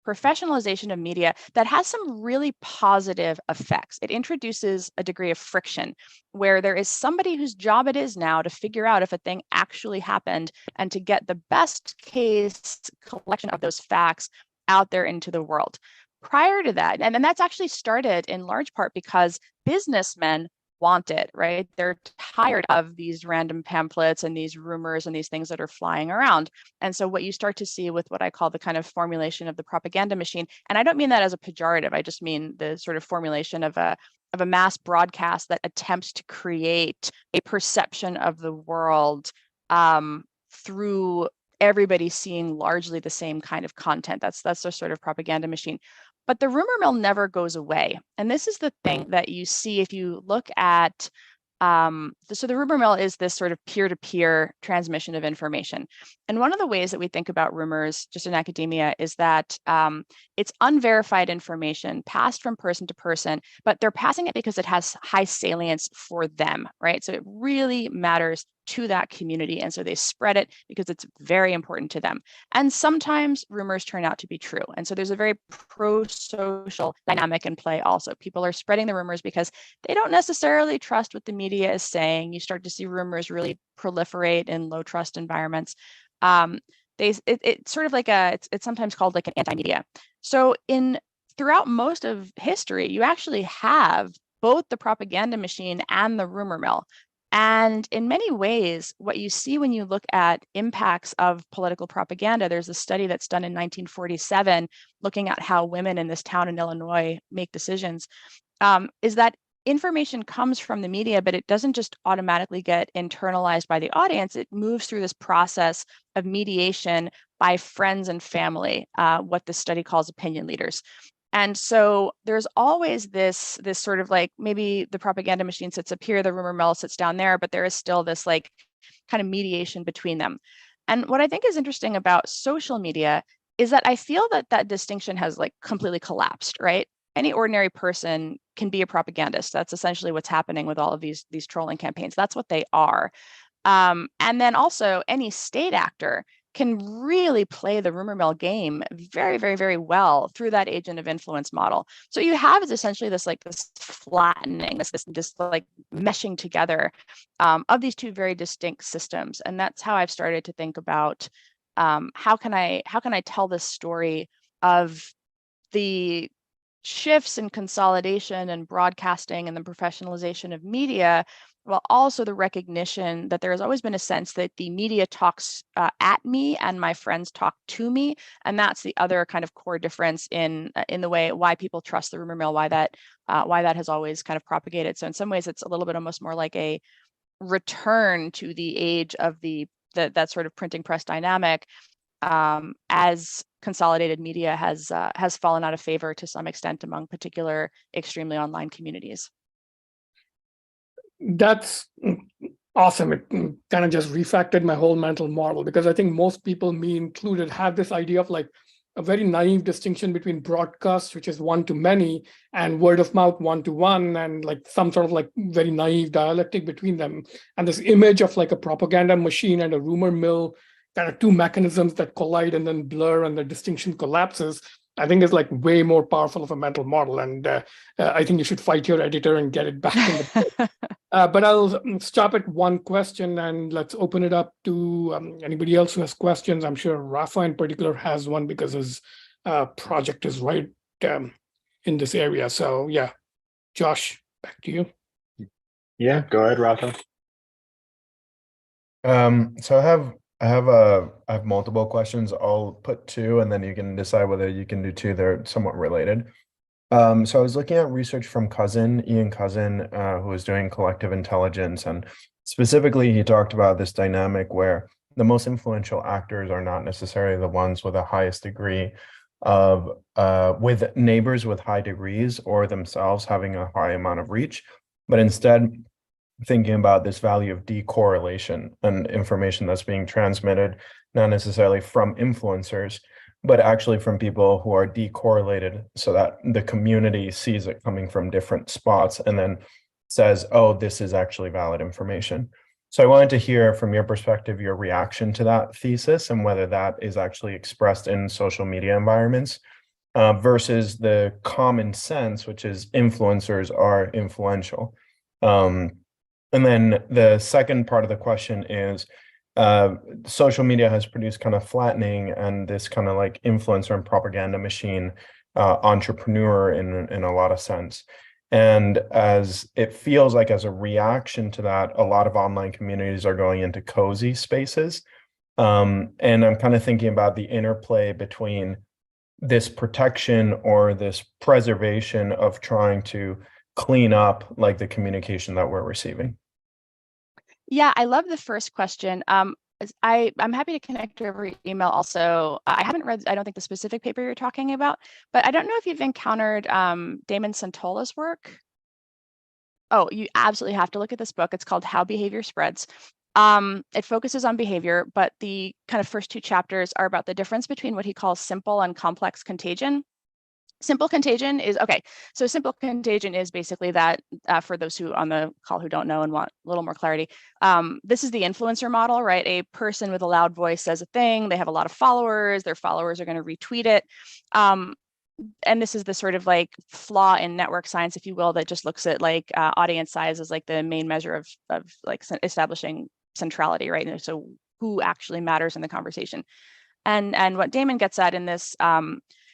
professionalization of media that has some really positive effects. It introduces a degree of friction where there is somebody whose job it is now to figure out if a thing actually happened, and to get the best case collection of those facts out there into the world. Prior to that, and that's actually started in large part because businessmen want it, right? They're tired of these random pamphlets and these rumors and these things that are flying around. And so what you start to see with what I call the kind of formulation of the propaganda machine, and I don't mean that as a pejorative, I just mean the sort of formulation of a mass broadcast that attempts to create a perception of the world through everybody seeing largely the same kind of content. That's the sort of propaganda machine. But the rumor mill never goes away. And this is the thing that you see if you look at, so the rumor mill is this sort of peer-to-peer transmission of information. And one of the ways that we think about rumors just in academia is that it's unverified information passed from person to person, but they're passing it because it has high salience for them, right? So it really matters to that community. And so they spread it because it's very important to them. And sometimes rumors turn out to be true. And so there's a very pro-social dynamic in play also. People are spreading the rumors because they don't necessarily trust what the media is saying. You start to see rumors really proliferate in low trust environments. It's sort of like it's sometimes called like an anti-media. So throughout most of history, you actually have both the propaganda machine and the rumor mill. And in many ways, what you see when you look at impacts of political propaganda, there's a study that's done in 1947 looking at how women in this town in Illinois make decisions, is that information comes from the media, but it doesn't just automatically get internalized by the audience. It moves through this process of mediation by friends and family, what the study calls opinion leaders. And so there's always this sort of like, maybe the propaganda machine sits up here, the rumor mill sits down there, but there is still this like kind of mediation between them. And what I think is interesting about social media is that I feel that that distinction has like completely collapsed, right? Any ordinary person can be a propagandist. That's essentially what's happening with all of these trolling campaigns. That's what they are. And then also any state actor can really play the rumor mill game very, very, very well through that agent of influence model. So you have is essentially this like this flattening, this just like meshing together of these two very distinct systems. And that's how I've started to think about how can I tell this story of the shifts in consolidation and broadcasting and the professionalization of media, while also the recognition that there has always been a sense that the media talks at me and my friends talk to me, and that's the other kind of core difference in the way why people trust the rumor mill, why that has always kind of propagated. So in some ways, it's a little bit almost more like a return to the age of that sort of printing press dynamic, as consolidated media has fallen out of favor to some extent among particular extremely online communities. That's awesome. It kind of just refactored my whole mental model, because I think most people, me included, have this idea of like a very naive distinction between broadcast, which is one to many, and word of mouth, one to one, and like some sort of like very naive dialectic between them. And this image of like a propaganda machine and a rumor mill, kind of two mechanisms that collide and then blur and the distinction collapses, I think is like way more powerful of a mental model. And I think you should fight your editor and get it back in the but I'll stop at one question and let's open it up to anybody else who has questions. I'm sure Rafa in particular has one because his project is right in this area. So yeah, Josh, back to you. Yeah, go ahead, Rafa. So I have multiple questions. I'll put two, and then you can decide whether you can do two. They're somewhat related. So I was looking at research from Ian Cousin, who was doing collective intelligence, and specifically he talked about this dynamic where the most influential actors are not necessarily the ones with the highest degree of with neighbors with high degrees or themselves having a high amount of reach, but instead thinking about this value of decorrelation and information that's being transmitted, not necessarily from influencers, but actually from people who are decorrelated, so that the community sees it coming from different spots and then says, oh, this is actually valid information. So I wanted to hear from your perspective, your reaction to that thesis and whether that is actually expressed in social media environments versus the common sense, which is influencers are influential. And then the second part of the question is, social media has produced kind of flattening and this kind of like influencer and propaganda machine entrepreneur in a lot of sense. And as it feels like as a reaction to that, a lot of online communities are going into cozy spaces. And I'm kind of thinking about the interplay between this protection or this preservation of trying to clean up like the communication that we're receiving. Yeah, I love the first question. I'm happy to connect over email also. I haven't read, I don't think, the specific paper you're talking about, but I don't know if you've encountered Damon Santola's work. Oh, you absolutely have to look at this book. It's called How Behavior Spreads. It focuses on behavior, but the kind of first two chapters are about the difference between what he calls simple and complex contagion. Simple contagion is, okay, so simple contagion is basically that, for those who on the call who don't know and want a little more clarity, this is the influencer model, right? A person with a loud voice says a thing, they have a lot of followers, their followers are going to retweet it. And this is the sort of like flaw in network science, if you will, that just looks at like audience size as like the main measure of like establishing centrality, right? And so who actually matters in the conversation. And what Damon gets at in this,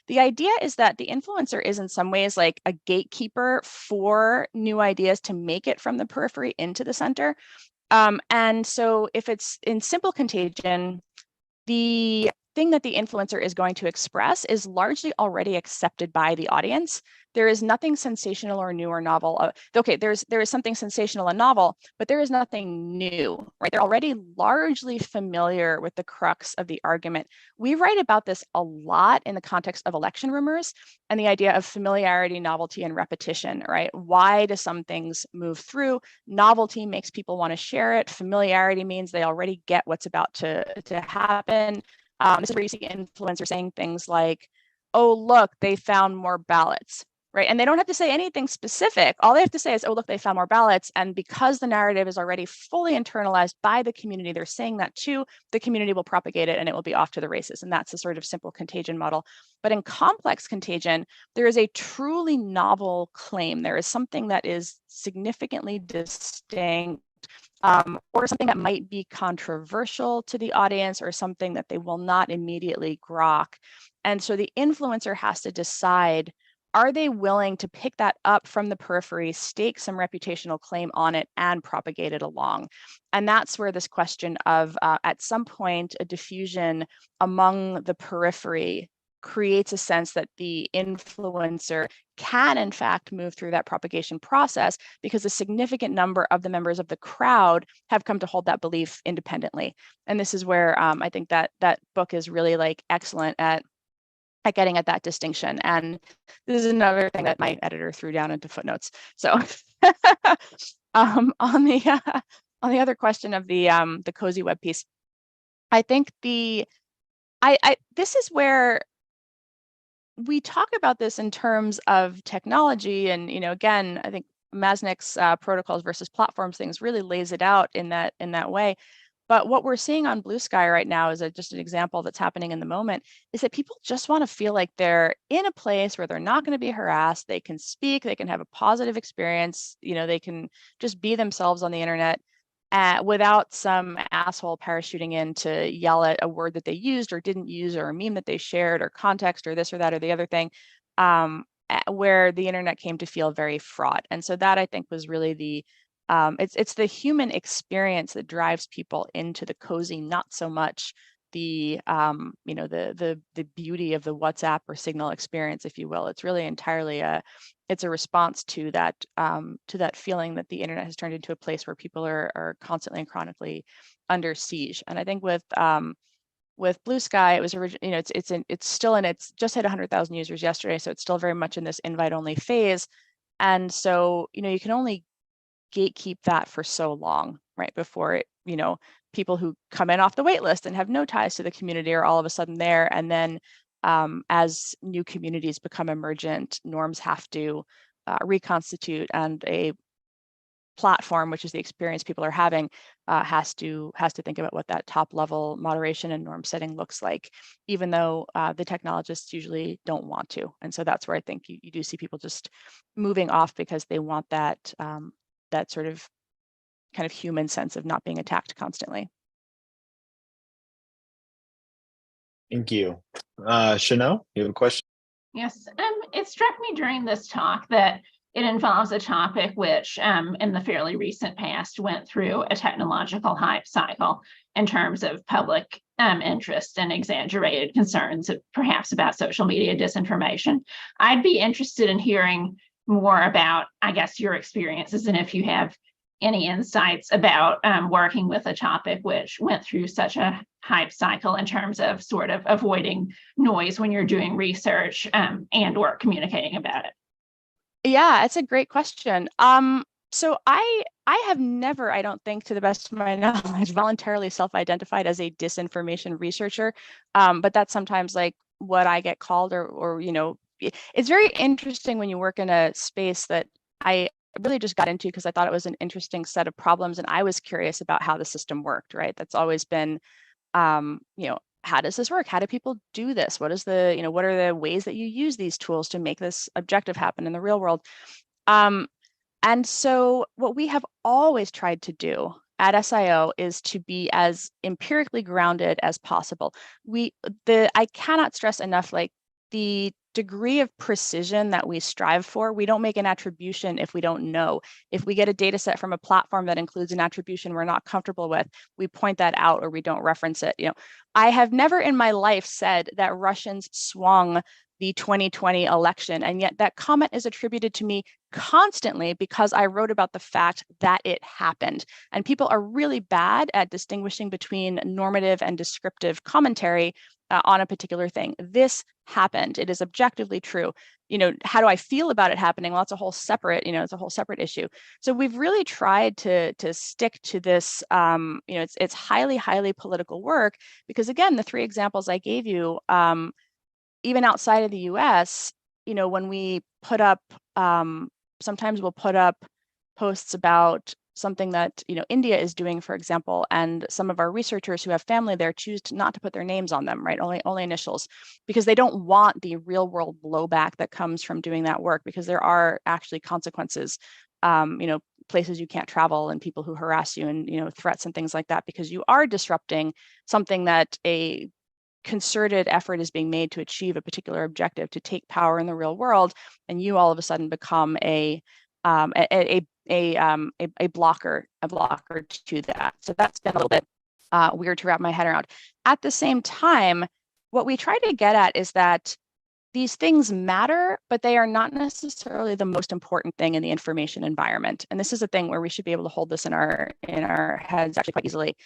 the idea is that the influencer is in some ways like a gatekeeper for new ideas to make it from the periphery into the center. And so if it's in simple contagion, the thing that the influencer is going to express is largely already accepted by the audience. There is nothing sensational or new or novel. Okay, there is something sensational and novel, but there is nothing new, right? They're already largely familiar with the crux of the argument. We write about this a lot in the context of election rumors and the idea of familiarity, novelty, and repetition, right? Why do some things move through? Novelty makes people want to share it. Familiarity means they already get what's about to happen. This is where you see influencers saying things like, oh, look, they found more ballots, right? And they don't have to say anything specific. All they have to say is, oh, look, they found more ballots. And because the narrative is already fully internalized by the community, they're saying that too, the community will propagate it and it will be off to the races. And that's the sort of simple contagion model. But in complex contagion, there is a truly novel claim. There is something that is significantly distinct, or something that might be controversial to the audience, or something that they will not immediately grok. And so the influencer has to decide, are they willing to pick that up from the periphery, stake some reputational claim on it, and propagate it along? And that's where this question of, at some point, a diffusion among the periphery creates a sense that the influencer can, in fact, move through that propagation process, because a significant number of the members of the crowd have come to hold that belief independently. And this is where I think that book is really like excellent at getting at that distinction. And this is another thing that my editor threw down into footnotes. So on the other question of the cozy web piece, I think this is where we talk about this in terms of technology. And, again, I think Masnick's protocols versus platforms things really lays it out in that way. But what we're seeing on Blue Sky right now is just an example that's happening in the moment, is that people just want to feel like they're in a place where they're not going to be harassed. They can speak, they can have a positive experience, they can just be themselves on the internet without some asshole parachuting in to yell at a word that they used or didn't use, or a meme that they shared, or context, or this or that or the other thing, where the internet came to feel very fraught. And so that, I think, was really it's the human experience that drives people into the cozy, not so much the beauty of the WhatsApp or Signal experience, if you will. It's really entirely it's a response to that feeling that the internet has turned into a place where people are constantly and chronically under siege. And I think with Blue Sky, it was originally, it's still in its just hit 100,000 users yesterday, so it's still very much in this invite only phase. And so you can only gatekeep that for so long, right, before it, people who come in off the wait list and have no ties to the community are all of a sudden there. And then as new communities become emergent, norms have to reconstitute, and a platform, which is the experience people are having, has to think about what that top level moderation and norm setting looks like, even though the technologists usually don't want to. And so that's where I think you do see people just moving off, because they want that that sort of kind of human sense of not being attacked constantly. Thank you. Chanel, you have a question? Yes, it struck me during this talk that it involves a topic which in the fairly recent past went through a technological hype cycle in terms of public interest and exaggerated concerns, perhaps about social media disinformation. I'd be interested in hearing more about, I guess, your experiences, and if you have any insights about working with a topic which went through such a hype cycle in terms of sort of avoiding noise when you're doing research and or communicating about it. Yeah, it's a great question. So I have never, I don't think, to the best of my knowledge, voluntarily self-identified as a disinformation researcher, but that's sometimes like what I get called, or it's very interesting when you work in a space that I really just got into because I thought it was an interesting set of problems, and I was curious about how the system worked, right? That's always been, how does this work? How do people do this? What is what are the ways that you use these tools to make this objective happen in the real world? And so what we have always tried to do at SIO is to be as empirically grounded as possible. I cannot stress enough, like, the degree of precision that we strive for, we don't make an attribution if we don't know. If we get a data set from a platform that includes an attribution we're not comfortable with, we point that out or we don't reference it. I have never in my life said that Russians swung the 2020 election, and yet that comment is attributed to me constantly because I wrote about the fact that it happened. And people are really bad at distinguishing between normative and descriptive commentary on a particular thing. This happened. It is objectively true. How do I feel about it happening? Well, it's a whole separate, it's a whole separate issue. So we've really tried to stick to this, it's highly political work, because again, the three examples I gave you, even outside of the US, when we put up, sometimes we'll put up posts about something that India is doing, for example, and some of our researchers who have family there choose not to put their names on them, right? Only initials, because they don't want the real world blowback that comes from doing that work, because there are actually consequences, places you can't travel and people who harass you and threats and things like that, because you are disrupting something that a concerted effort is being made to achieve a particular objective, to take power in the real world, and you all of a sudden become a blocker to that. So that's been a little bit weird to wrap my head around. At the same time, what we try to get at is that these things matter, but they are not necessarily the most important thing in the information environment. And this is a thing where we should be able to hold this in our heads actually quite easily.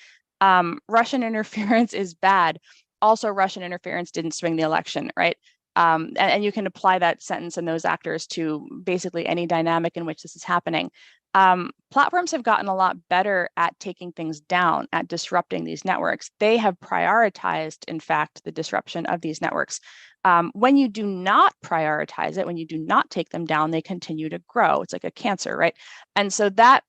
Russian interference is bad. Also, Russian interference didn't swing the election, right? And you can apply that sentence and those actors to basically any dynamic in which this is happening. Platforms have gotten a lot better at taking things down, at disrupting these networks. They have prioritized, in fact, the disruption of these networks. When you do not prioritize it, when you do not take them down, they continue to grow. It's like a cancer, right? And so that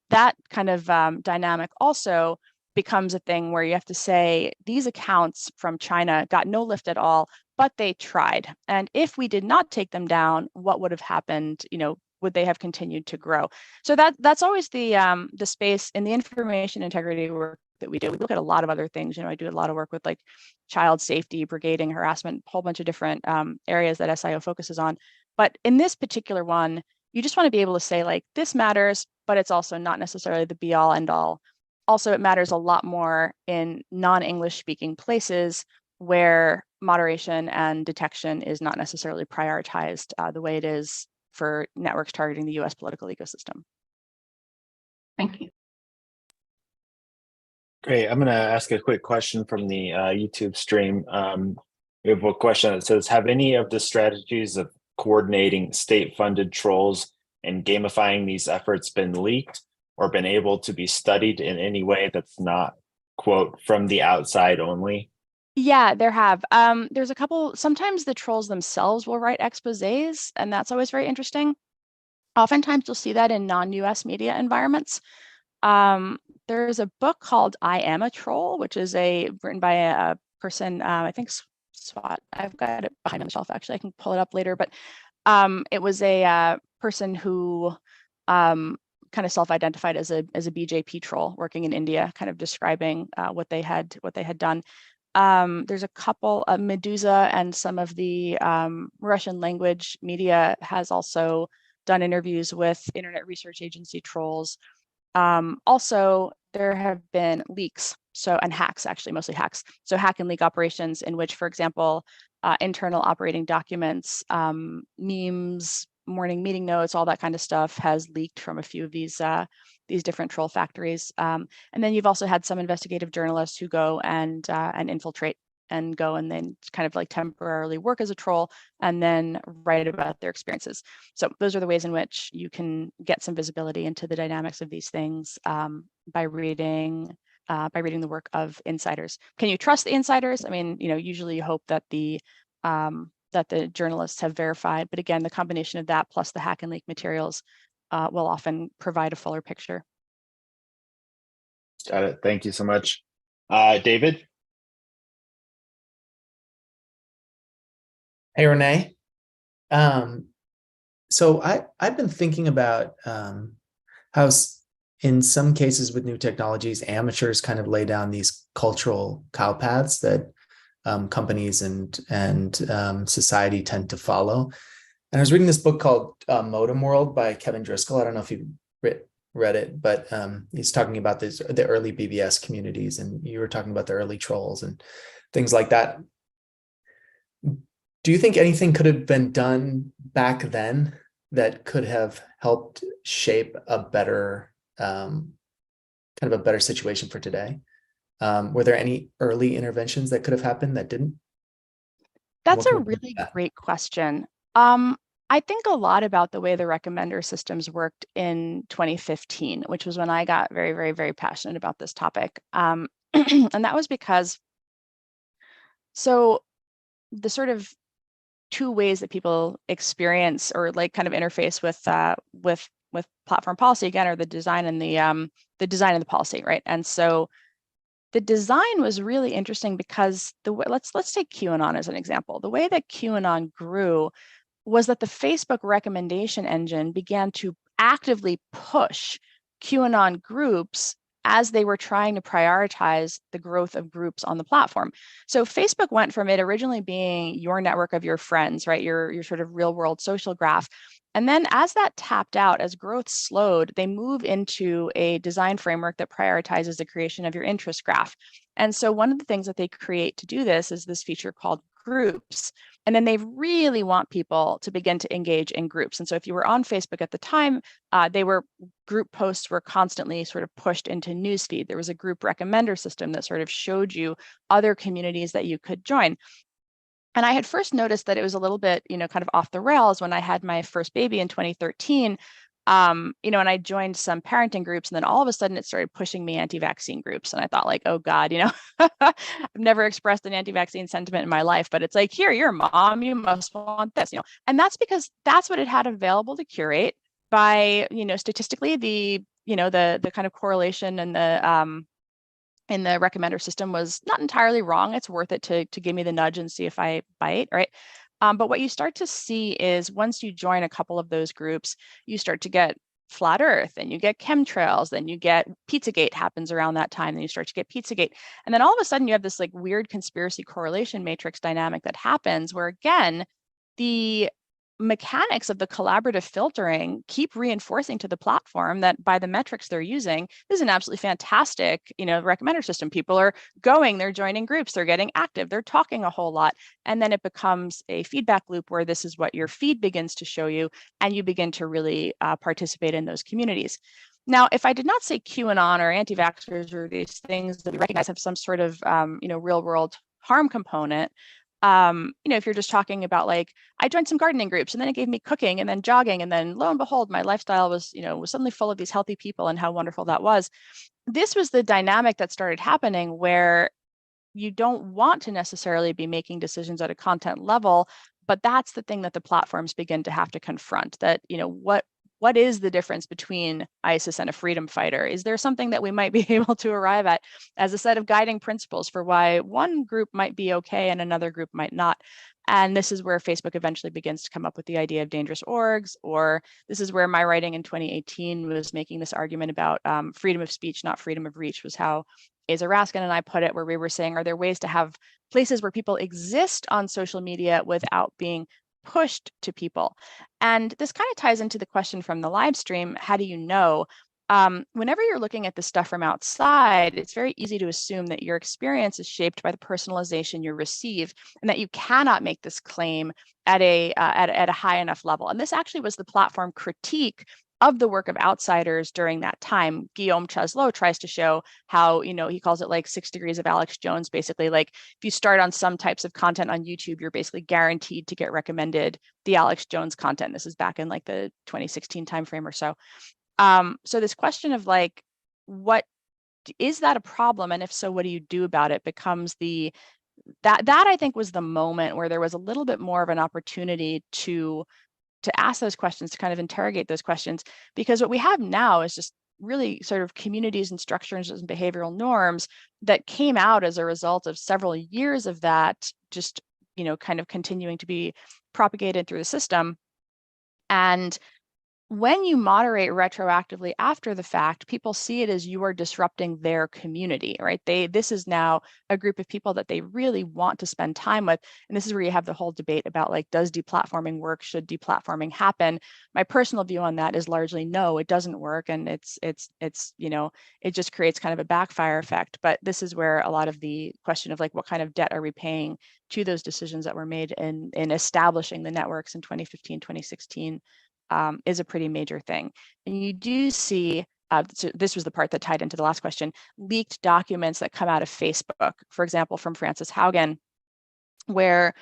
kind of dynamic also becomes a thing where you have to say these accounts from China got no lift at all, but they tried. And if we did not take them down, what would have happened? Would they have continued to grow? So that's always the space in the information integrity work that we do. We look at a lot of other things. I do a lot of work with like child safety, brigading, harassment, a whole bunch of different areas that SIO focuses on. But in this particular one, you just want to be able to say like, this matters, but it's also not necessarily the be all end all. Also, it matters a lot more in non-English speaking places where moderation and detection is not necessarily prioritized the way it is for networks targeting the US political ecosystem. Thank you. Great. I'm going to ask a quick question from the YouTube stream. We have a question that says, have any of the strategies of coordinating state-funded trolls and gamifying these efforts been leaked or been able to be studied in any way that's not, quote, from the outside only? Yeah, there have. There's a couple, sometimes the trolls themselves will write exposés, and that's always very interesting. Oftentimes you'll see that in non-US media environments. There's a book called I Am a Troll, which is written by a person, I think Swat. I've got it behind on the shelf, actually. I can pull it up later, but it was a person who kind of self-identified as a BJP troll working in India, kind of describing what they had done. There's a couple of Medusa, and some of the Russian language media has also done interviews with Internet Research Agency trolls. Also, there have been leaks, and hacks, actually mostly hacks. So hack and leak operations in which, for example, internal operating documents, memes, morning meeting notes, all that kind of stuff has leaked from a few of these different troll factories. And then you've also had some investigative journalists who go and infiltrate and go and then kind of like temporarily work as a troll and then write about their experiences. So those are the ways in which you can get some visibility into the dynamics of these things by reading the work of insiders. Can you trust the insiders? I mean, usually you hope that the journalists have verified, but again, the combination of that plus the hack and leak materials will often provide a fuller picture. Got it. Thank you so much. David? Hey, Renee. So I've been thinking about how in some cases with new technologies, amateurs kind of lay down these cultural cow paths that companies and society tend to follow. And I was reading this book called Modem World by Kevin Driscoll. I don't know if you read it, but he's talking about the early BBS communities, and you were talking about the early trolls and things like that. Do you think anything could have been done back then that could have helped shape a better kind of a better situation for today? Were there any early interventions that could have happened that didn't? That's a really great question. I think a lot about the way the recommender systems worked in 2015, which was when I got very, very, very passionate about this topic. And that was because, so the sort of two ways that people experience or like kind of interface with platform policy again are the design and the policy, right? And so the design was really interesting because let's take QAnon as an example. The way that QAnon grew was that the Facebook recommendation engine began to actively push QAnon groups as they were trying to prioritize the growth of groups on the platform. So Facebook went from it originally being your network of your friends, right? Your sort of real world social graph. And then as that tapped out, as growth slowed, they move into a design framework that prioritizes the creation of your interest graph. And so one of the things that they create to do this is this feature called groups. And then they really want people to begin to engage in groups. And so if you were on Facebook at the time, group posts were constantly sort of pushed into newsfeed. There was a group recommender system that sort of showed you other communities that you could join. And I had first noticed that it was a little bit, kind of off the rails when I had my first baby in 2013. And I joined some parenting groups, and then all of a sudden it started pushing me anti-vaccine groups. And I thought like, oh God, I've never expressed an anti-vaccine sentiment in my life, but it's like, here, you're a mom, you must want this, and that's because that's what it had available to curate by, statistically the kind of correlation and the, in the recommender system was not entirely wrong. It's worth it to give me the nudge and see if I bite, right? But what you start to see is once you join a couple of those groups, you start to get flat earth and you get chemtrails, then you get Pizzagate happens around that time, then you start to get Pizzagate. And then all of a sudden you have this like weird conspiracy correlation matrix dynamic that happens where again, the mechanics of the collaborative filtering keep reinforcing to the platform that by the metrics they're using, this is an absolutely fantastic, recommender system. People are going, they're joining groups, they're getting active, they're talking a whole lot. And then it becomes a feedback loop where this is what your feed begins to show you, and you begin to really participate in those communities. Now, if I did not say QAnon or anti-vaxxers or these things that we recognize have some sort of, real world harm component, if you're just talking about like, I joined some gardening groups and then it gave me cooking and then jogging. And then lo and behold, my lifestyle was suddenly full of these healthy people and how wonderful that was. This was the dynamic that started happening where you don't want to necessarily be making decisions at a content level, but that's the thing that the platforms begin to have to confront that, what is the difference between ISIS and a freedom fighter? Is there something that we might be able to arrive at as a set of guiding principles for why one group might be okay and another group might not? And this is where Facebook eventually begins to come up with the idea of dangerous orgs, or this is where my writing in 2018 was making this argument about freedom of speech, not freedom of reach, was how Asa Raskin and I put it, where we were saying, are there ways to have places where people exist on social media without being pushed to people? And this kind of ties into the question from the live stream, how do you know? Whenever you're looking at the stuff from outside, it's very easy to assume that your experience is shaped by the personalization you receive, and that you cannot make this claim at a high enough level. And this actually was the platform critique of the work of outsiders during that time. Guillaume Chaslot tries to show how, he calls it like 6 degrees of Alex Jones, basically like if you start on some types of content on YouTube, you're basically guaranteed to get recommended the Alex Jones content. This is back in like the 2016 timeframe or so. So this question of like, what is that a problem? And if so, what do you do about it becomes that I think was the moment where there was a little bit more of an opportunity to ask those questions, to kind of interrogate those questions, because what we have now is just really sort of communities and structures and behavioral norms that came out as a result of several years of that just, kind of continuing to be propagated through the system. And when you moderate retroactively after the fact, people see it as you are disrupting their community, right? This is now a group of people that they really want to spend time with. And this is where you have the whole debate about, like, does deplatforming work? Should deplatforming happen? My personal view on that is largely no, it doesn't work. And it's you know, it just creates kind of a backfire effect. But this is where a lot of the question of, like, what kind of debt are we paying to those decisions that were made in establishing the networks in 2015, 2016, is a pretty major thing. And you do see, so this was the part that tied into the last question, leaked documents that come out of Facebook, for example, from Frances Haugen, where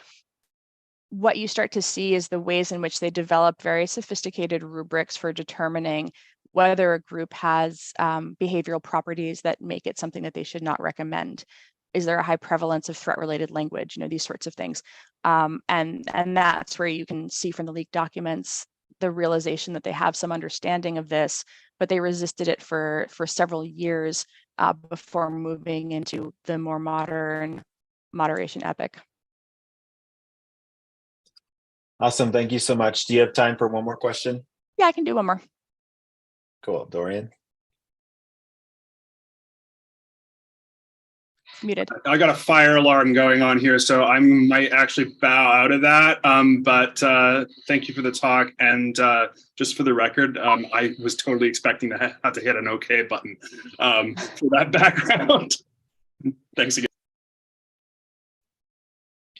what you start to see is the ways in which they develop very sophisticated rubrics for determining whether a group has behavioral properties that make it something that they should not recommend. Is there a high prevalence of threat-related language? You know, these sorts of things. And that's where you can see from the leaked documents the realization that they have some understanding of this, but they resisted it for several years before moving into the more modern moderation epic. Awesome. Thank you so much. Do you have time for one more question? Yeah, I can do one more. Cool. Dorian? Muted. I got a fire alarm going on here, so I might actually bow out of that. But thank you for the talk. And just for the record, I was totally expecting to have to hit an OK button for that background. Thanks again.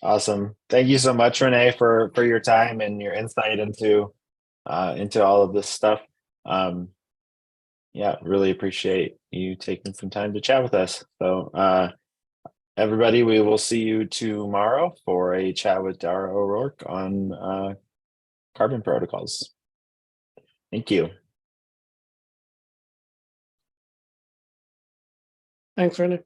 Awesome. Thank you so much, Renee, for your time and your insight into all of this stuff. Yeah, really appreciate you taking some time to chat with us. So everybody, we will see you tomorrow for a chat with Dara O'Rourke on carbon protocols. Thank you. Thanks, Renee.